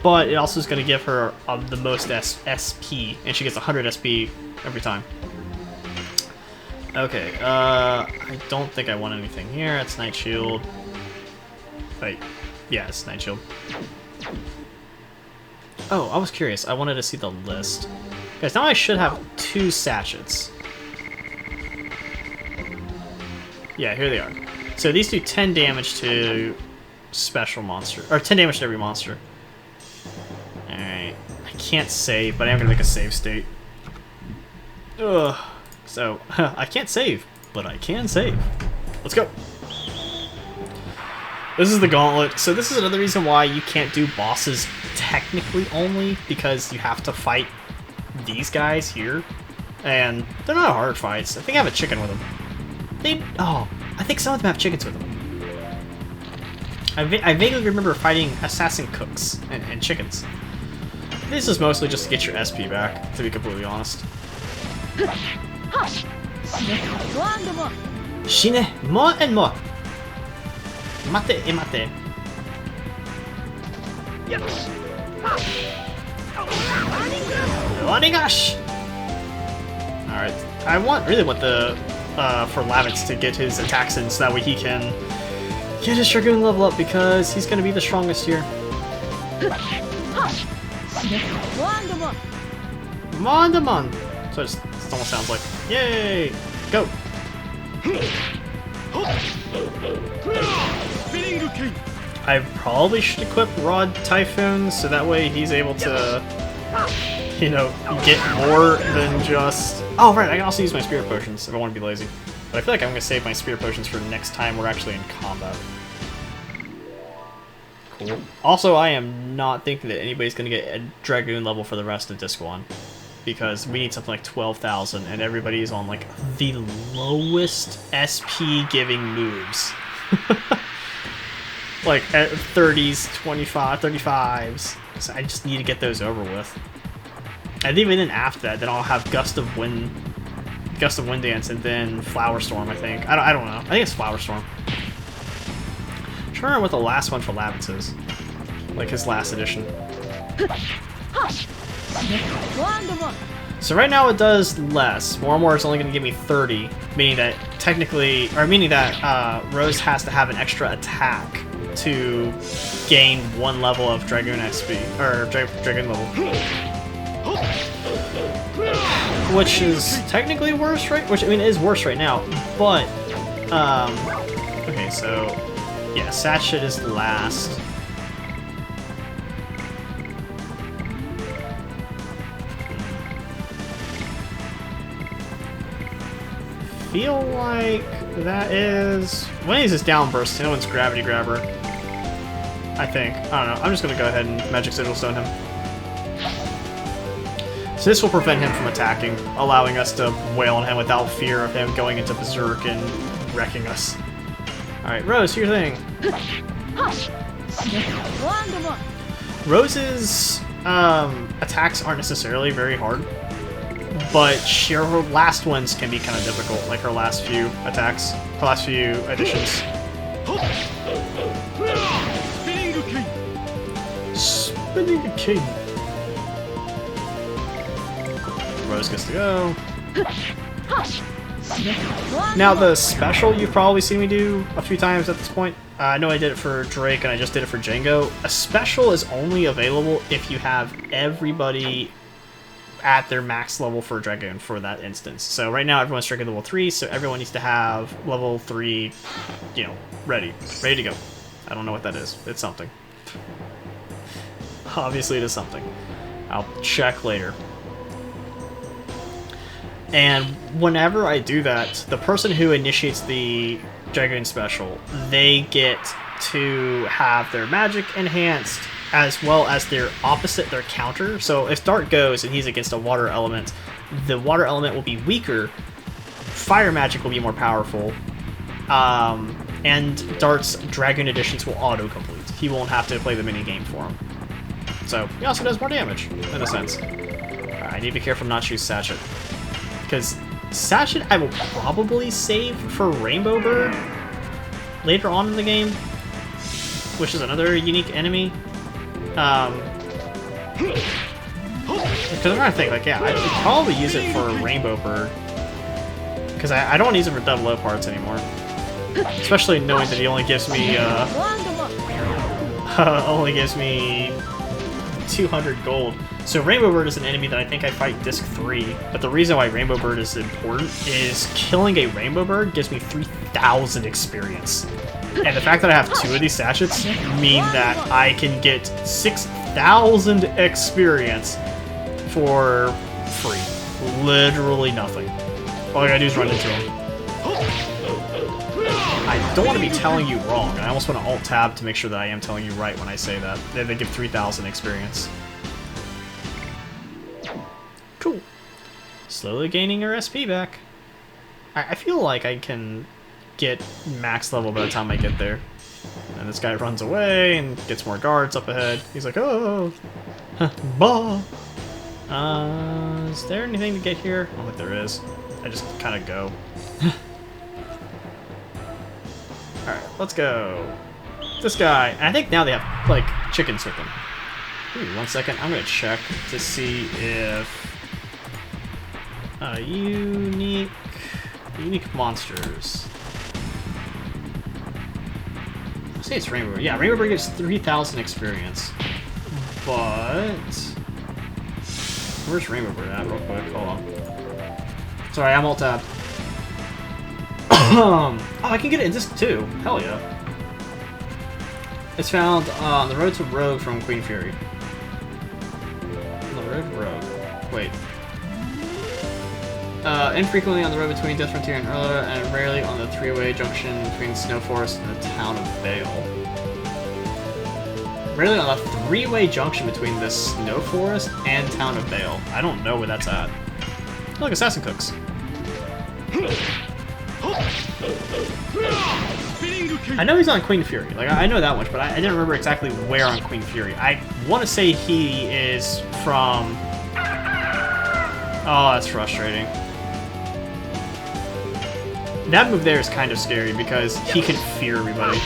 but it also is going to give her the most SP, and she gets 100 SP every time. Okay, I don't think I want anything here. It's Night Shield. Wait, yeah, it's Night Shield. Oh, I was curious. I wanted to see the list. Guys, now I should have 2 sachets. Yeah, here they are. So these do 10 damage to special monster, or 10 damage to every monster. can't save, but I am going to make a save state. Ugh. So, I can't save, but I can save. Let's go. This is the gauntlet. So this is another reason why you can't do bosses technically only, because you have to fight these guys here. And they're not hard fights. I think I have a chicken with them. Oh, I think some of them have chickens with them. I vaguely remember fighting assassin cooks and chickens. This is mostly just to get your SP back, to be completely honest. Shine more and more. Mate e mate. Onigash! Alright, I really want the for Lavitz to get his attacks in so that way he can get his Dragoon level up, because he's going to be the strongest here. Mondamon! So it almost sounds like, yay! Go! I probably should equip Rod Typhoon so that way he's able to, you know, get more than just... Oh, right, I can also use my Spirit Potions if I want to be lazy. But I feel like I'm going to save my Spirit Potions for next time we're actually in combat. Cool. Also, I am not thinking that anybody's going to get a Dragoon level for the rest of Disc 1. Because we need something like 12,000, and everybody is on, like, the lowest SP-giving moves. Like, at 30s, 25, 35s. So I just need to get those over with. And even then after that, then I'll have Gust of Wind Dance, and then Flower Storm, I think. I don't know. I think it's Flower Storm. I'm trying to remember what the last one for Lavitz is. Like his last edition. So right now it does less. More and more is only going to give me 30, meaning that Rose has to have an extra attack to gain 1 level of Dragoon SP, or Dragoon level. Which is technically worse, right? Which, I mean, it is worse right now, but, okay, so, yeah, Satchit is last. Feel like that is... One of these is Downburst, the other one's Gravity Grabber. I think. I don't know. I'm just gonna go ahead and Magic Sigil Stone him. So this will prevent him from attacking, allowing us to wail on him without fear of him going into Berserk and wrecking us. Alright, Rose, your thing. Rose's attacks aren't necessarily very hard, but her last ones can be kind of difficult, like her last few attacks, her last few additions. Spinning King. Rose gets to go. Now the special you've probably seen me do a few times at this point. I know I did it for Drake and I just did it for Jiango. A special is only available if you have everybody at their max level for Dragoon for that instance. So right now everyone's Dragoon level 3, so everyone needs to have level 3, you know, ready to go. I don't know what that is. It's something. Obviously it is something. I'll check later. And whenever I do that, the person who initiates the Dragoon special, they get to have their magic enhanced as well as their opposite, their counter. So if Dart goes and he's against a water element, the water element will be weaker, fire magic will be more powerful, and Dart's Dragoon additions will auto-complete. He won't have to play the mini-game for him. So he also does more damage, in a sense. I need to be careful not to choose Satchit. Because Satchit I will probably save for Rainbow Bird later on in the game, which is another unique enemy. Because I'm trying to think, like, yeah, I should probably use it for Rainbow Bird. Because I don't want to use it for double O parts anymore. Especially knowing that he only gives me, only gives me 200 gold. So Rainbow Bird is an enemy that I think I fight Disc 3, but the reason why Rainbow Bird is important is killing a Rainbow Bird gives me 3,000 experience. And the fact that I have 2 of these Satchits mean that I can get 6,000 experience for free. Literally nothing. All I gotta do is run into them. I don't want to be telling you wrong. I almost want to Alt-Tab to make sure that I am telling you right when I say that. They give 3,000 experience. Cool. Slowly gaining her SP back. I feel like I can get max level by the time I get there. And this guy runs away and gets more guards up ahead. He's like, oh, bah. Is there anything to get here? I don't think there is. I just kind of go. Alright, let's go. This guy, and I think now they have, like, chickens with them. Ooh, 1 second, I'm gonna check to see if... unique monsters. I'll say it's Rainbow. Yeah, Rainbow Bird gets 3,000 experience. But... Where's Rainbow Bird at, real quick? Hold on. Sorry, I'm Alt-Tab. Oh, I can get it in disc too. Hell yeah. It's found on the road to Rogue from Queen Fury. On the road to Rogue. Wait. Infrequently on the road between Death Frontier and Erla, and rarely on the three-way junction between Snow Forest and the town of Vale. Rarely on the three-way junction between the Snow Forest and town of Vale. I don't know where that's at. Look, Assassin Cooks. I know he's on Queen Fury. Like, I know that much, but I didn't remember exactly where on Queen Fury. I want to say he is from... Oh, that's frustrating. That move there is kind of scary because he can fear everybody.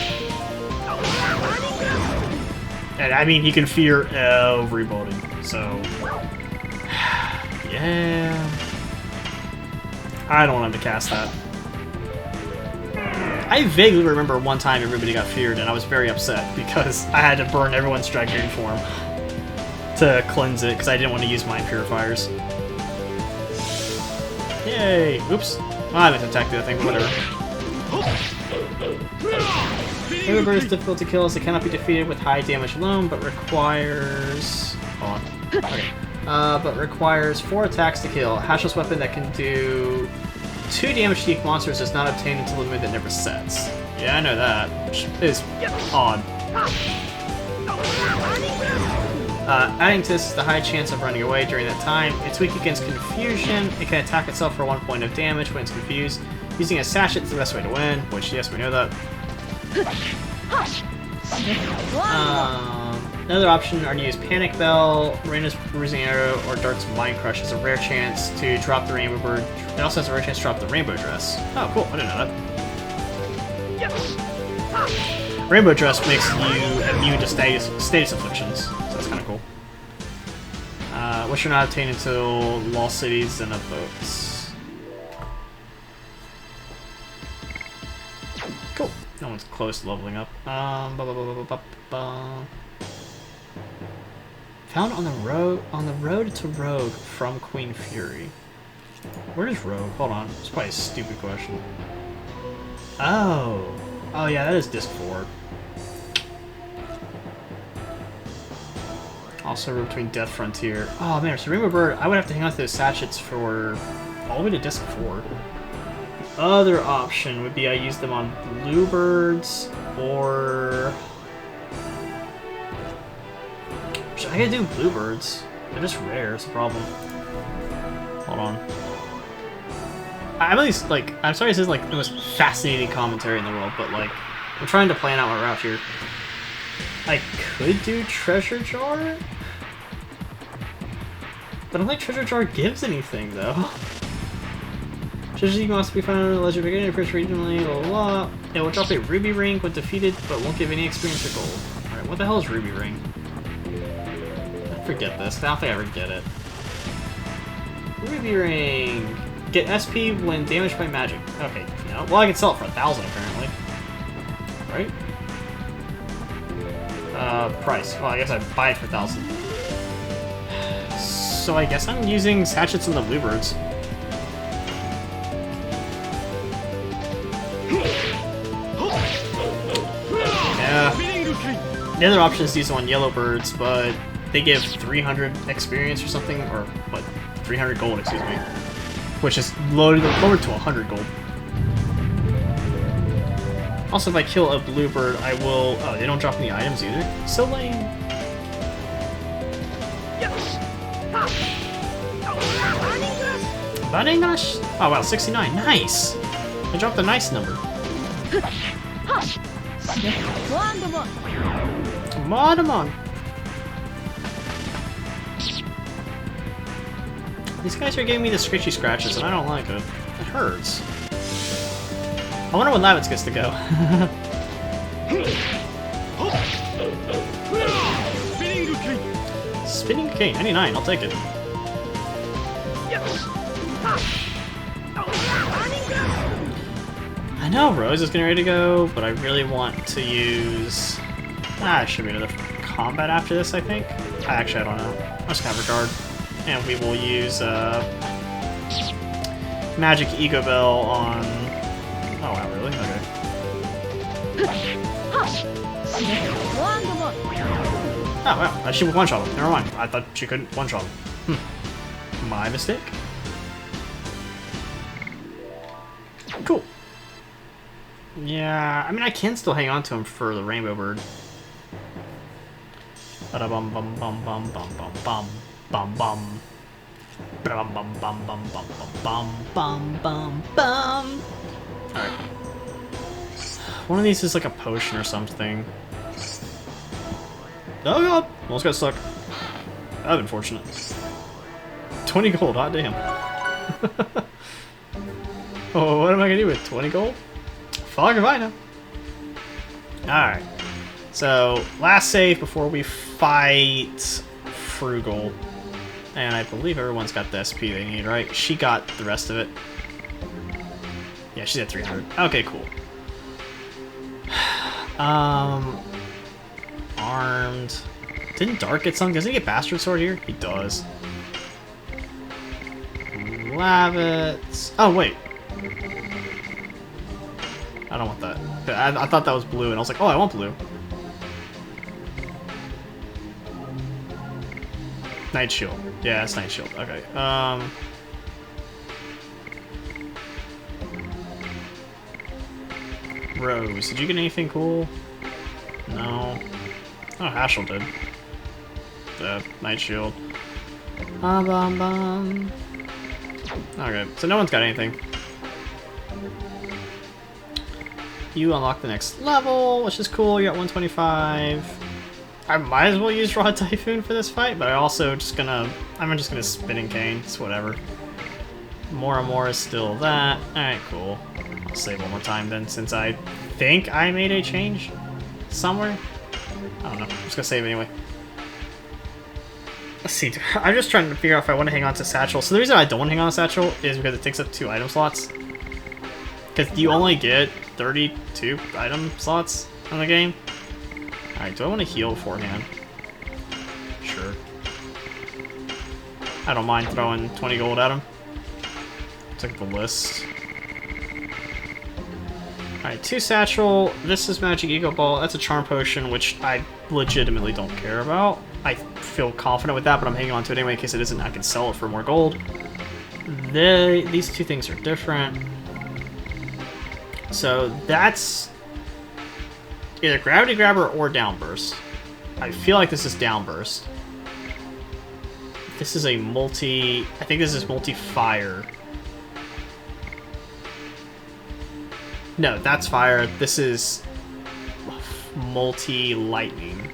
And I mean, he can fear everybody. So... Yeah... I don't want him to cast that. I vaguely remember one time everybody got feared and I was very upset because I had to burn everyone's Dragoon form to cleanse it because I didn't want to use Mind Purifiers. Yay! Oops. Oh, I haven't attacked the other thing, but whatever. Rainbow Bird is difficult to kill as it cannot be defeated with high damage alone, but requires... Hold on. Okay. But requires 4 attacks to kill. A hashless weapon that can do 2 damage to unique monsters is not obtained until the move that never sets. Yeah, I know that, which is odd. Adding to this is the high chance of running away during that time. It's weak against confusion. It can attack itself for 1 point of damage when it's confused. Using a sachet is the best way to win, which, yes, we know that. Another option are to use Panic Bell, Reina's Bruising Arrow, or Dart's Mind Crush as a rare chance to drop the Rainbow Bird. It also has a rare chance to drop the Rainbow Dress. Oh, cool. I didn't know that. Rainbow Dress makes you immune to status afflictions, so that's kind of cool. Which are not obtained until Lost Cities and Upvotes. Cool. No one's close to leveling up. Found on the road to Rogue from Queen Fury. Where is Rogue? Hold on. It's probably a stupid question. Oh. Oh yeah, that is disc 4. Also road between Death Frontier. Oh man, so Rainbow Bird, I would have to hang on to those sachets for all the way to disc 4. The other option would be I use them on Bluebirds or... I gotta do Bluebirds. They're just rare, it's a problem. Hold on. I'm at least, like, I'm sorry this is like the most fascinating commentary in the world, but like, I'm trying to plan out my route here. I could do Treasure Jar? But I don't think Treasure Jar gives anything, though. Treasure can also be found in the Legend of Beginning, appears regionally, blah blah blah. It will drop a Ruby Ring when defeated, but won't give any experience or gold. Alright, what the hell is Ruby Ring? Forget this. I don't think I ever get it. Ruby Ring. Get SP when damaged by magic. Okay, no. Well, I can sell it for 1,000 apparently. Right? Price. Well, I guess I buy it for 1,000. So I guess I'm using sachets in the Bluebirds. Yeah. The other option is to use them on Yellowbirds, but they give 300 experience or something, or what, 300 gold, excuse me, which is lowered to 100 gold. Also, if I kill a bluebird, I will... Oh, they don't drop any items either? So lame. Bad English? Oh wow, 69. Nice! I dropped a nice number. Modemon! These guys are giving me the scritchy scratches, and I don't like it. It hurts. I wonder when Lavitz gets to go. Spinning cane, 99, I'll take it. I know Rose is getting ready to go, but I really want to use... I should be another combat after this, I think. Actually, I don't know. I'll just have regard. And we will use Magic Ego Bell on... Oh wow, really? Okay. Oh wow, she would one-shot him. Never mind. I thought she couldn't one-shot him. My mistake. Cool. Yeah, I mean, I can still hang on to him for the Rainbow Bird. Ba-da-bum bum bum bum bum bum bum bum bum. Bum bum bum bum bum bum bum bum bum. Alright. One of these is like a potion or something. Oh god! Almost got stuck. That'd been fortunate. 20 gold, hot damn. Oh, what am I gonna do with 20 gold? Fuck if I know. Alright. So, last save before we fight Fruegel. And I believe everyone's got the SP they need, right? She got the rest of it. Yeah, she's at 300. Okay, cool. Armed. Didn't Dark get something? Does he get Bastard Sword here? He does. Lavitz. Oh, wait. I don't want that. I thought that was blue, and I was like, oh, I want blue. Night Shield. Yeah, it's Night Shield. Okay. Rose. Did you get anything cool? No. Oh, Hashel did. The Night Shield. Bum bum bum. Okay, so no one's got anything. You unlock the next level, which is cool. You got 125. I might as well use Raw Typhoon for this fight, but I'm just gonna Spinning Cane. It's whatever. More and more is still that. Alright, cool. I'll save one more time then, since I think I made a change somewhere. I don't know. I'm just gonna save anyway. Let's see. I'm just trying to figure out if I want to hang on to Satchel. So the reason I don't want to hang on to Satchel is because it takes up 2 item slots. Because you only get 32 item slots in the game. Alright, do I want to heal beforehand? Sure. I don't mind throwing 20 gold at him. Take the list. Alright, 2 Satchel. This is Magic Ego Ball. That's a Charm Potion, which I legitimately don't care about. I feel confident with that, but I'm hanging on to it anyway in case it isn't. I can sell it for more gold. These 2 things are different. So that's either Gravity Grabber or Downburst. I feel like this is Downburst. This is a multi... I think this is multi-fire. No, that's fire. This is multi-lightning.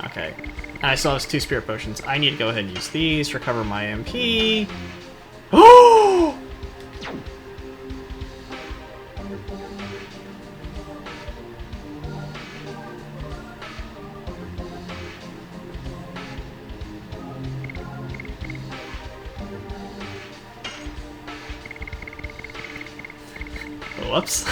Okay. And I still have 2 Spirit Potions. I need to go ahead and use these, recover my MP. Oh! Whoops.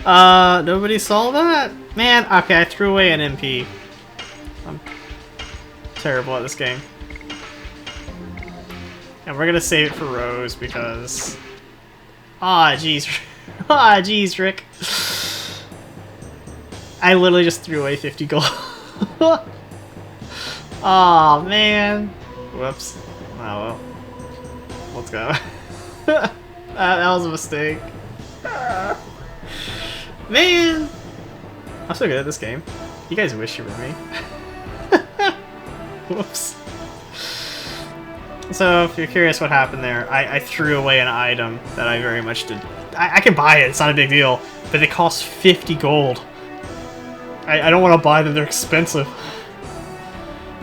Nobody saw that? Man, okay, I threw away an MP. I'm terrible at this game. And we're gonna save it for Rose because... Ah, jeez. Ah, jeez, Rick. I literally just threw away 50 gold. Oh man. Whoops. Oh well. Let's go. that was a mistake. Man! I'm so good at this game. You guys wish you were me. Whoops. So, if you're curious what happened there, I threw away an item that I very much did. I can buy it, it's not a big deal, but they cost 50 gold. I don't want to buy them, they're expensive.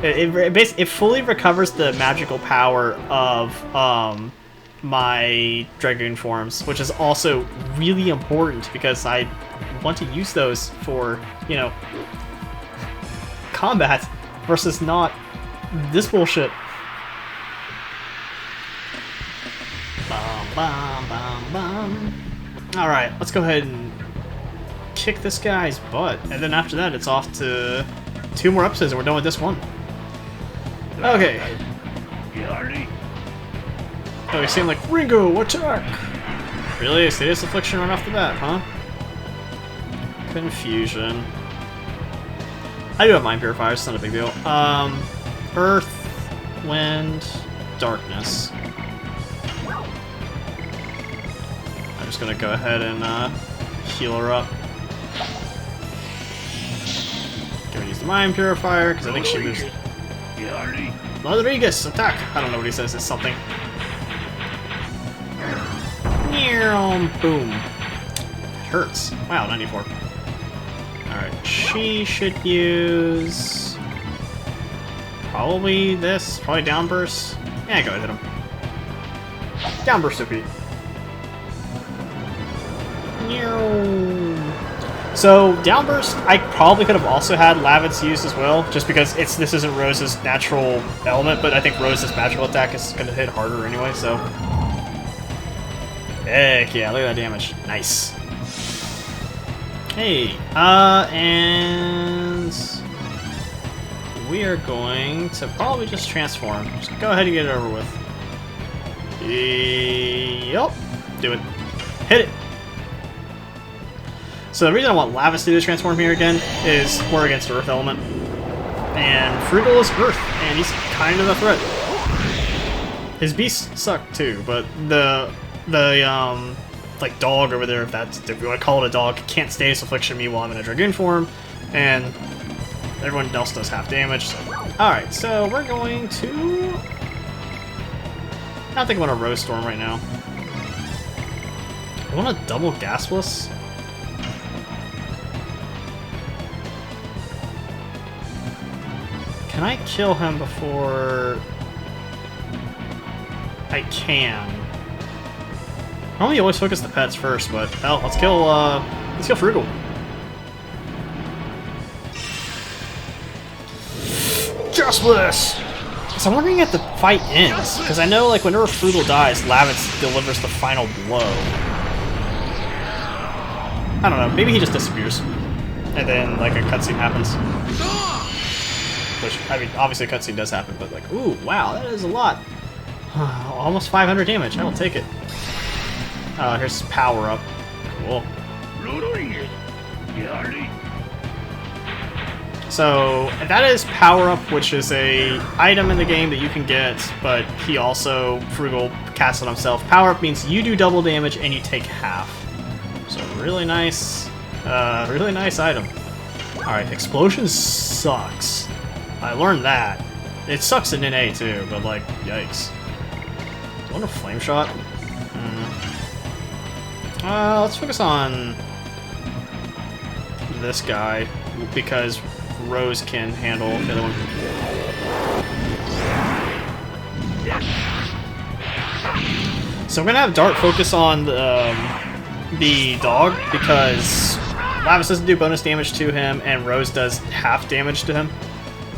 It fully recovers the magical power of my Dragoon forms, which is also really important because I want to use those for, you know, combat versus not this bullshit. Alright, let's go ahead and kick this guy's butt, and then after that it's off to 2 more episodes and we're done with this one. Okay. Oh, you seem like Ringo, attack! Really? A Status Affliction right off the bat, huh? Confusion. I do have Mind Purifier, it's not a big deal. Earth, Wind, Darkness. I'm just gonna go ahead and heal her up. Gonna use the Mind Purifier, because I think she moves. Rodriguez, attack! I don't know what he says, it's something. Boom. It hurts. Wow, 94. Alright, she should use... probably this. Probably Downburst. Yeah, go ahead, hit him. Downburst OP. So, Downburst, I probably could have also had Lavitz used as well, just because this isn't Rose's natural element, but I think Rose's magical attack is going to hit harder anyway, so... Heck yeah, look at that damage. Nice. Hey, and... we are going to probably just transform. Just go ahead and get it over with. Yup. Do it. Hit it. So the reason I want Lavis to do this transform here again is we're against Earth element. And Fruegel is Earth, and he's kind of a threat. His beasts suck too, but the like dog over there, if you want to call it a dog, can't Status Affliction me while I'm in a Dragoon form, and everyone else does half damage. So. Alright, so we're going to... I don't think I want a Rose Storm right now. I want a double Gasless. Can I kill him before I can? Normally you always focus the pets first, but hell, let's kill Fruegel. Justice! So I'm wondering if the fight ends, because I know like whenever Fruegel dies, Lavitz delivers the final blow. I don't know, maybe he just disappears. And then like a cutscene happens. Which, I mean, obviously a cutscene does happen, but like, ooh, wow, that is a lot. Almost 500 damage, I will take it. Here's power up. Cool. So, that is power up, which is a item in the game that you can get, but he also, Fruegel, casts it himself. Power up means you do double damage and you take half. So, really nice item. Alright, explosion sucks. I learned that. It sucks in NA too, but like, yikes. Do I want a flame shot? Let's focus on this guy, because Rose can handle the other one. So I'm gonna have Dart focus on the dog, because Lavis doesn't do bonus damage to him, and Rose does half damage to him,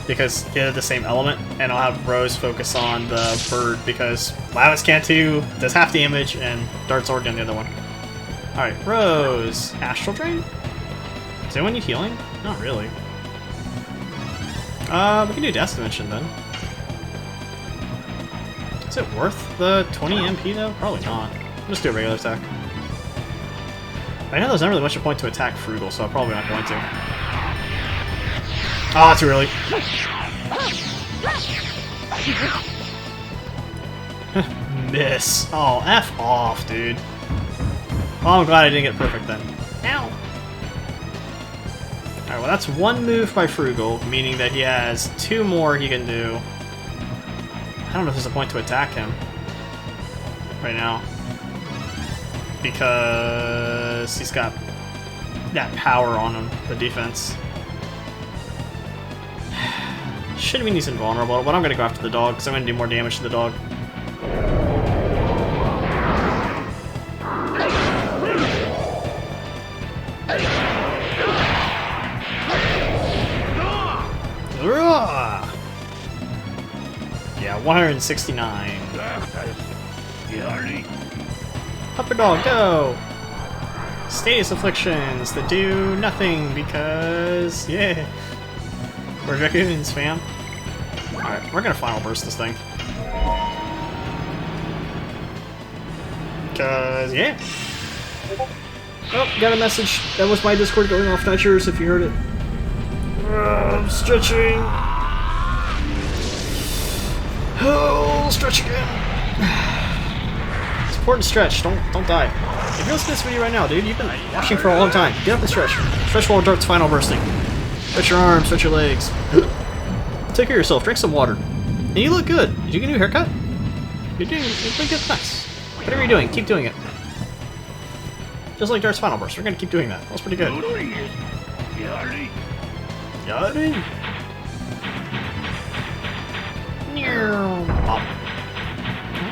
because they're the same element, and I'll have Rose focus on the bird, because Lavis can't do, does half damage, and Dart's already on the other one. Alright, Rose. Astral Drain? Does anyone need healing? Not really. We can do Death Dimension then. Is it worth the 20 MP though? Probably not. I'll just do a regular attack. I know there's not really much point to attack Fruegel, so I'm probably not going to. Oh, too early. Miss. Oh, F off, dude. Oh, I'm glad I didn't get perfect then. Ow. Alright, well that's one move by Fruegel, meaning that he has 2 more he can do. I don't know if there's a point to attack him right now. Because he's got that power on him, the defense. Shouldn't mean he's invulnerable, but I'm gonna go after the dog, because I'm gonna do more damage to the dog. Yeah, 169. Upper dog, go! Status afflictions that do nothing because, yeah. We're Dragoons, fam. Alright, we're gonna final burst this thing. Because, yeah. Oh, got a message. That was my Discord going off, not yours if you heard it. I'm stretching. Oh, stretch again. It's important to stretch. Don't die. If you're listening to this video right now, dude, you've been watching for a long time. Get up and stretch. Stretch while dart's final bursting. Stretch your arms, stretch your legs. Take care of yourself. Drink some water. And you look good. Did you get a new haircut? You're doing good. Nice. Whatever you're doing, keep doing it. Just like Dart's final burst. We're gonna keep doing that. That was pretty good. Yachty.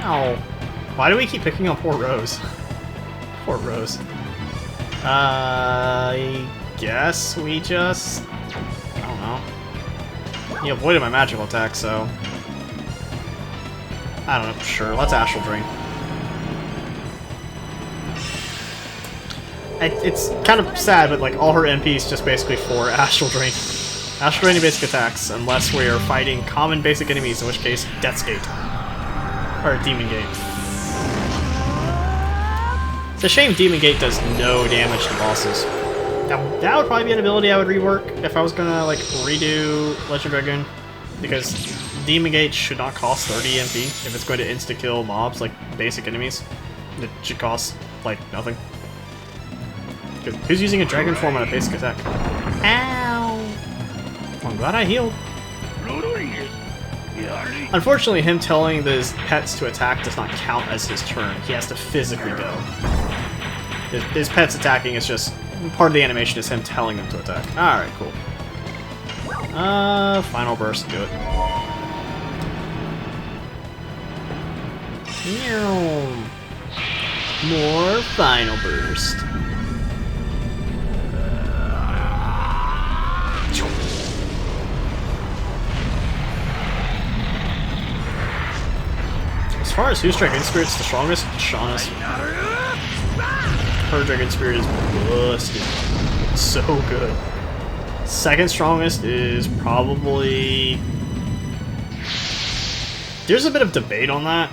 Ow. Why do we keep picking on poor Rose? Poor Rose. I guess we just... I don't know. He avoided my magical attack, so... I don't know. Sure, let's Astral Drain. It's kind of sad, but like all her MPs just basically for Astral Drain. Astral Drain basic attacks, unless we are fighting common basic enemies, in which case Death's Gate. Or Demon Gate. It's a shame Demon Gate does no damage to bosses. That would probably be an ability I would rework if I was gonna like redo Legend Dragoon, because Demon Gate should not cost 30 MP if it's going to insta-kill mobs like basic enemies. It should cost like nothing. Because who's using a dragon form on a basic attack? Ow! Well, I'm glad I healed. Unfortunately, him telling his pets to attack does not count as his turn. He has to physically go. His pets attacking is just part of the animation is him telling them to attack. Alright, cool. Final burst, do it. More final burst. As far as whose Dragon Spirit's the strongest, Shauna's. Her Dragon Spirit is busted. So good. Second strongest is probably... There's a bit of debate on that,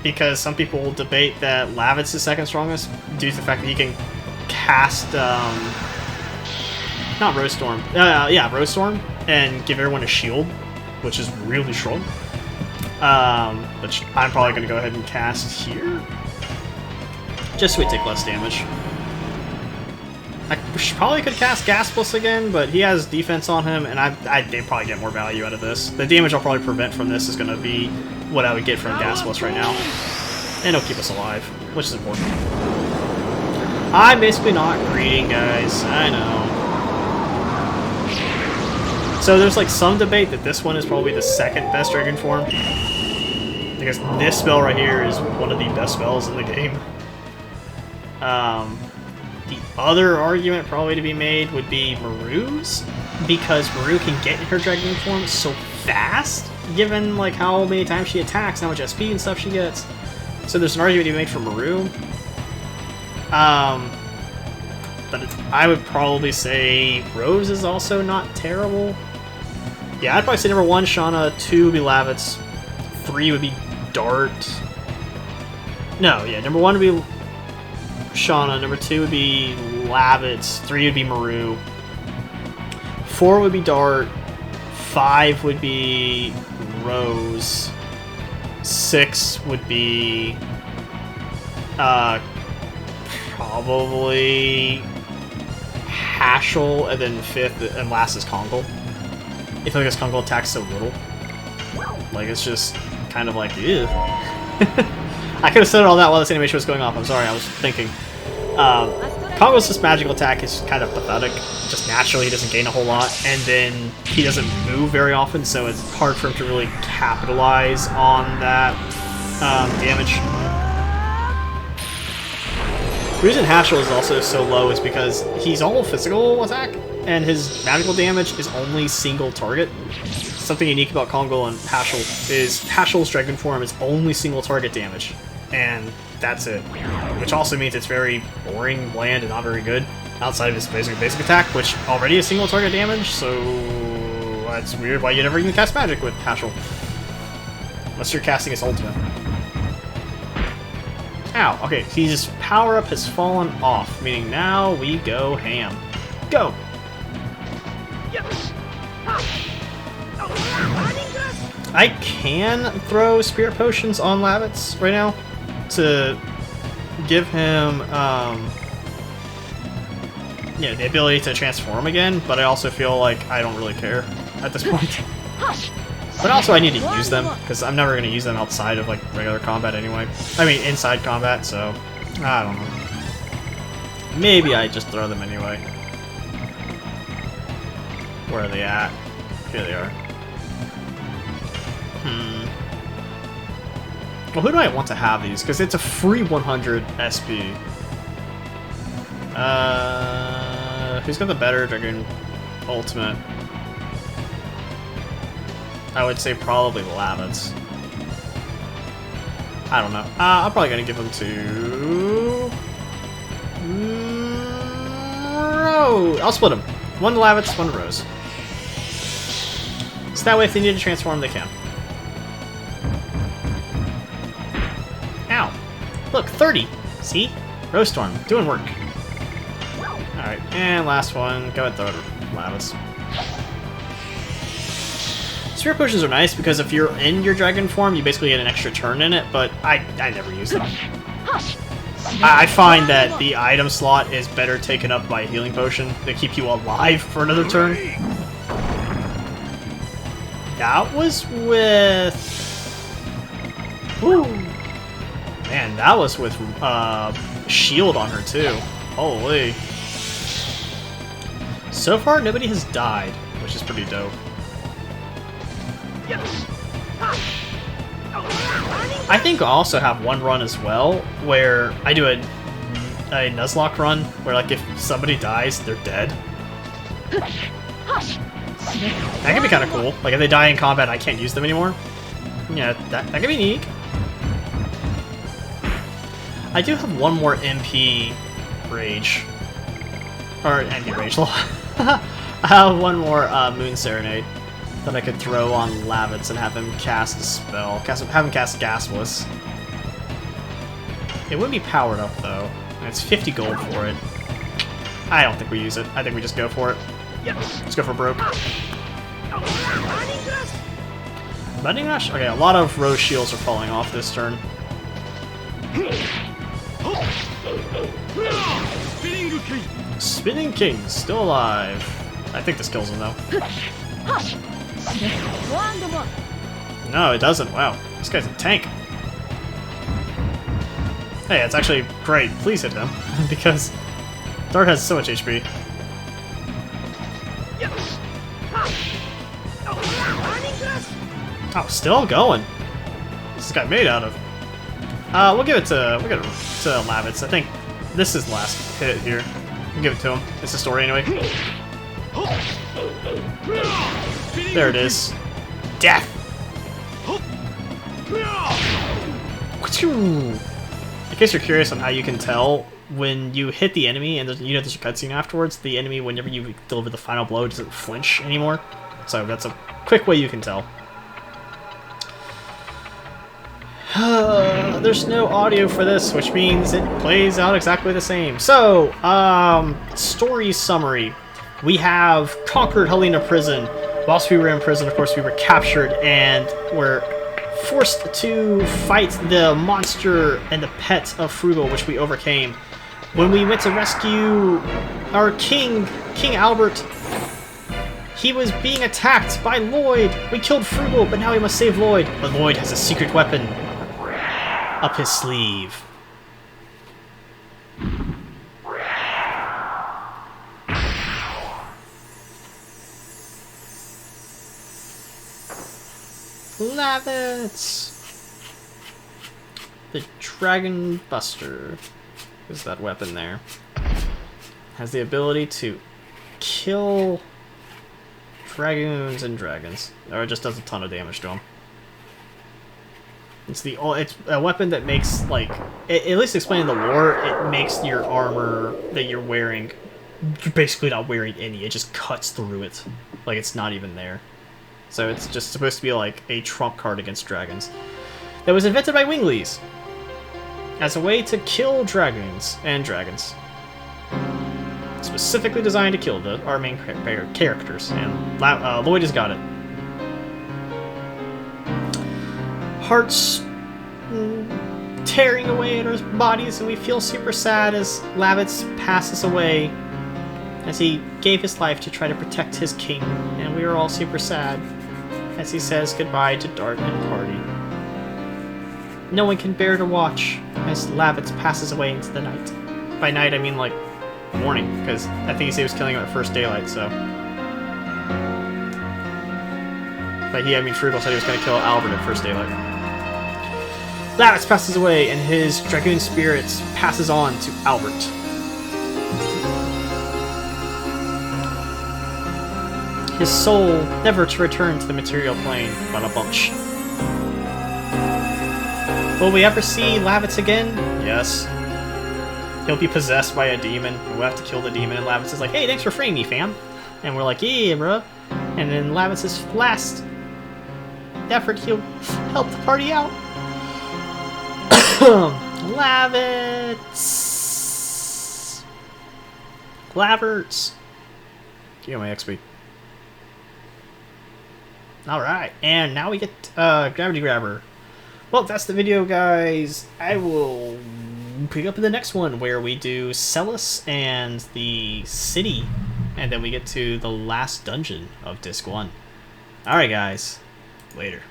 because some people will debate that Lavitz is second strongest due to the fact that he can cast, not Rose Storm. Yeah, Rose Storm, and give everyone a shield, which is really strong. Which I'm probably going to go ahead and cast here, just so we take less damage. I probably could cast Gaspless again, but he has defense on him, and they'd probably get more value out of this. The damage I'll probably prevent from this is going to be what I would get from Gaspless right now. And it'll keep us alive, which is important. I'm basically not greeting, guys. I know. So there's like some debate that this one is probably the second best Dragon form. Because this spell right here is one of the best spells in the game. The other argument probably to be made would be Maru's, because Maru can get in her Dragon form so fast, given like how many times she attacks, how much SP and stuff she gets. So there's an argument to be made for Maru. But I would probably say Rose is also not terrible. Yeah, I'd probably say number 1, Shauna, 2 would be Lavitz, 3 would be Dart. No, yeah, number 1 would be Shauna, number 2 would be Lavitz, 3 would be Maru, 4 would be Dart, 5 would be Rose. 6 would be probably Hashel, and then 5th and last is Kongal. I feel like this Kongal attacks so little. Like, it's just kind of like, ew. I could have said all that while this animation was going off. I'm sorry, I was thinking. Kongal's just magical attack is kind of pathetic. Just naturally, he doesn't gain a whole lot, and then he doesn't move very often, so it's hard for him to really capitalize on that damage. The reason Hashel is also so low is because he's all physical attack, and his magical damage is only single target. Something unique about Kongal and Hashel is Hashel's Dragoon form is only single target damage, and that's it. Which also means it's very boring, bland, and not very good outside of his basic attack, which already is single target damage, so that's weird why you never even cast magic with Hashel. Unless you're casting his ultimate. Ow, okay, his power up has fallen off, meaning now we go ham. Go! I can throw Spirit Potions on Lavitz right now to give him yeah, the ability to transform again, but I also feel like I don't really care at this point. But also I need to use them, because I'm never going to use them outside of like regular combat anyway. I mean, inside combat, so I don't know. Maybe I just throw them anyway. Where are they at? Here they are. Well, who do I want to have these? Because it's a free 100 SP. Who's got the better Dragoon ultimate? I would say probably Lavitz. I don't know. I'm probably going to give them to... Rose. I'll split them. One to Lavitz, one to Rose. So that way if they need to transform, they can. Ow. Look, 30. See? Rose Storm. Doing work. Alright, and last one. Go ahead and throw it to Lavitz. Spirit Potions are nice because if you're in your Dragon form, you basically get an extra turn in it, but I never use them. I find that the item slot is better taken up by a healing potion to keep you alive for another turn. That was with... Woo! Man, that was with shield on her too. Holy. So far, nobody has died, which is pretty dope. I think I also have one run as well, where I do a Nuzlocke run, where like if somebody dies, they're dead. That could be kind of cool. Like if they die in combat, I can't use them anymore. Yeah, that could be neat. I do have one more MP Rage. Or MP Rage. I have one more Moon Serenade that I could throw on Lavitz and have him cast a spell. Have him cast Gasless. It would be powered up though. And it's 50 gold for it. I don't think we use it. I think we just go for it. Let's go for broke. Lightning Rush? Okay, a lot of Rose shields are falling off this turn. Spinning King, still alive. I think this kills him though. No, it doesn't. Wow, this guy's a tank. Hey, it's actually great. Please hit him, because Dart has so much HP. Oh, still going. What's this guy made out of? We'll give it to Lavitz. I think this is the last hit here. We'll give it to him. It's the story anyway. There it is. Death. In case you're curious on how you can tell when you hit the enemy and there's a cutscene afterwards, the enemy, whenever you deliver the final blow, doesn't flinch anymore. So that's a quick way you can tell. There's no audio for this, which means it plays out exactly the same. So, story summary. We have conquered Helena Prison Whilst we were in prison, of course, we were captured and were forced to fight the monster and the pet of Fruegel, which we overcame. When we went to rescue our king, King Albert, he was being attacked by Lloyd. We killed Fruegel, but now we must save Lloyd. But Lloyd has a secret weapon up his sleeve. Lavitz! The Dragon Buster is that weapon there. Has the ability to kill dragoons and dragons, or it just does a ton of damage to them. It's a weapon that makes, like, at least explaining the lore, it makes your armor that you're wearing, you're basically not wearing any. It just cuts through it, like it's not even there. So it's just supposed to be like a trump card against dragons. That was invented by Winglies as a way to kill dragoons and dragons. Specifically designed to kill our main characters, and Lloyd has got it. Hearts tearing away at our bodies, and we feel super sad as Lavitz passes away, as he gave his life to try to protect his king, and we are all super sad as he says goodbye to Dart and Party. No one can bear to watch as Lavitz passes away into the night. By night, I mean like morning, because I think he said he was killing him at first daylight, so. By he, I mean Fruegel said he was going to kill Albert at first daylight. Lavitz passes away, and his Dragoon spirit passes on to Albert. His soul never to return to the material plane, but a bunch. Will we ever see Lavitz again? Yes. He'll be possessed by a demon, and we'll have to kill the demon, and Lavitz is like, hey, thanks for freeing me, fam. And we're like, yeah, bro. And then Lavitz's last effort, he'll help the party out. Lavitz! Lavitz! Give me my XP. Alright, and now we get Gravity Grabber. Well, that's the video, guys. I will pick up in the next one where we do Celis and the city, and then we get to the last dungeon of Disc 1. Alright, guys. Later.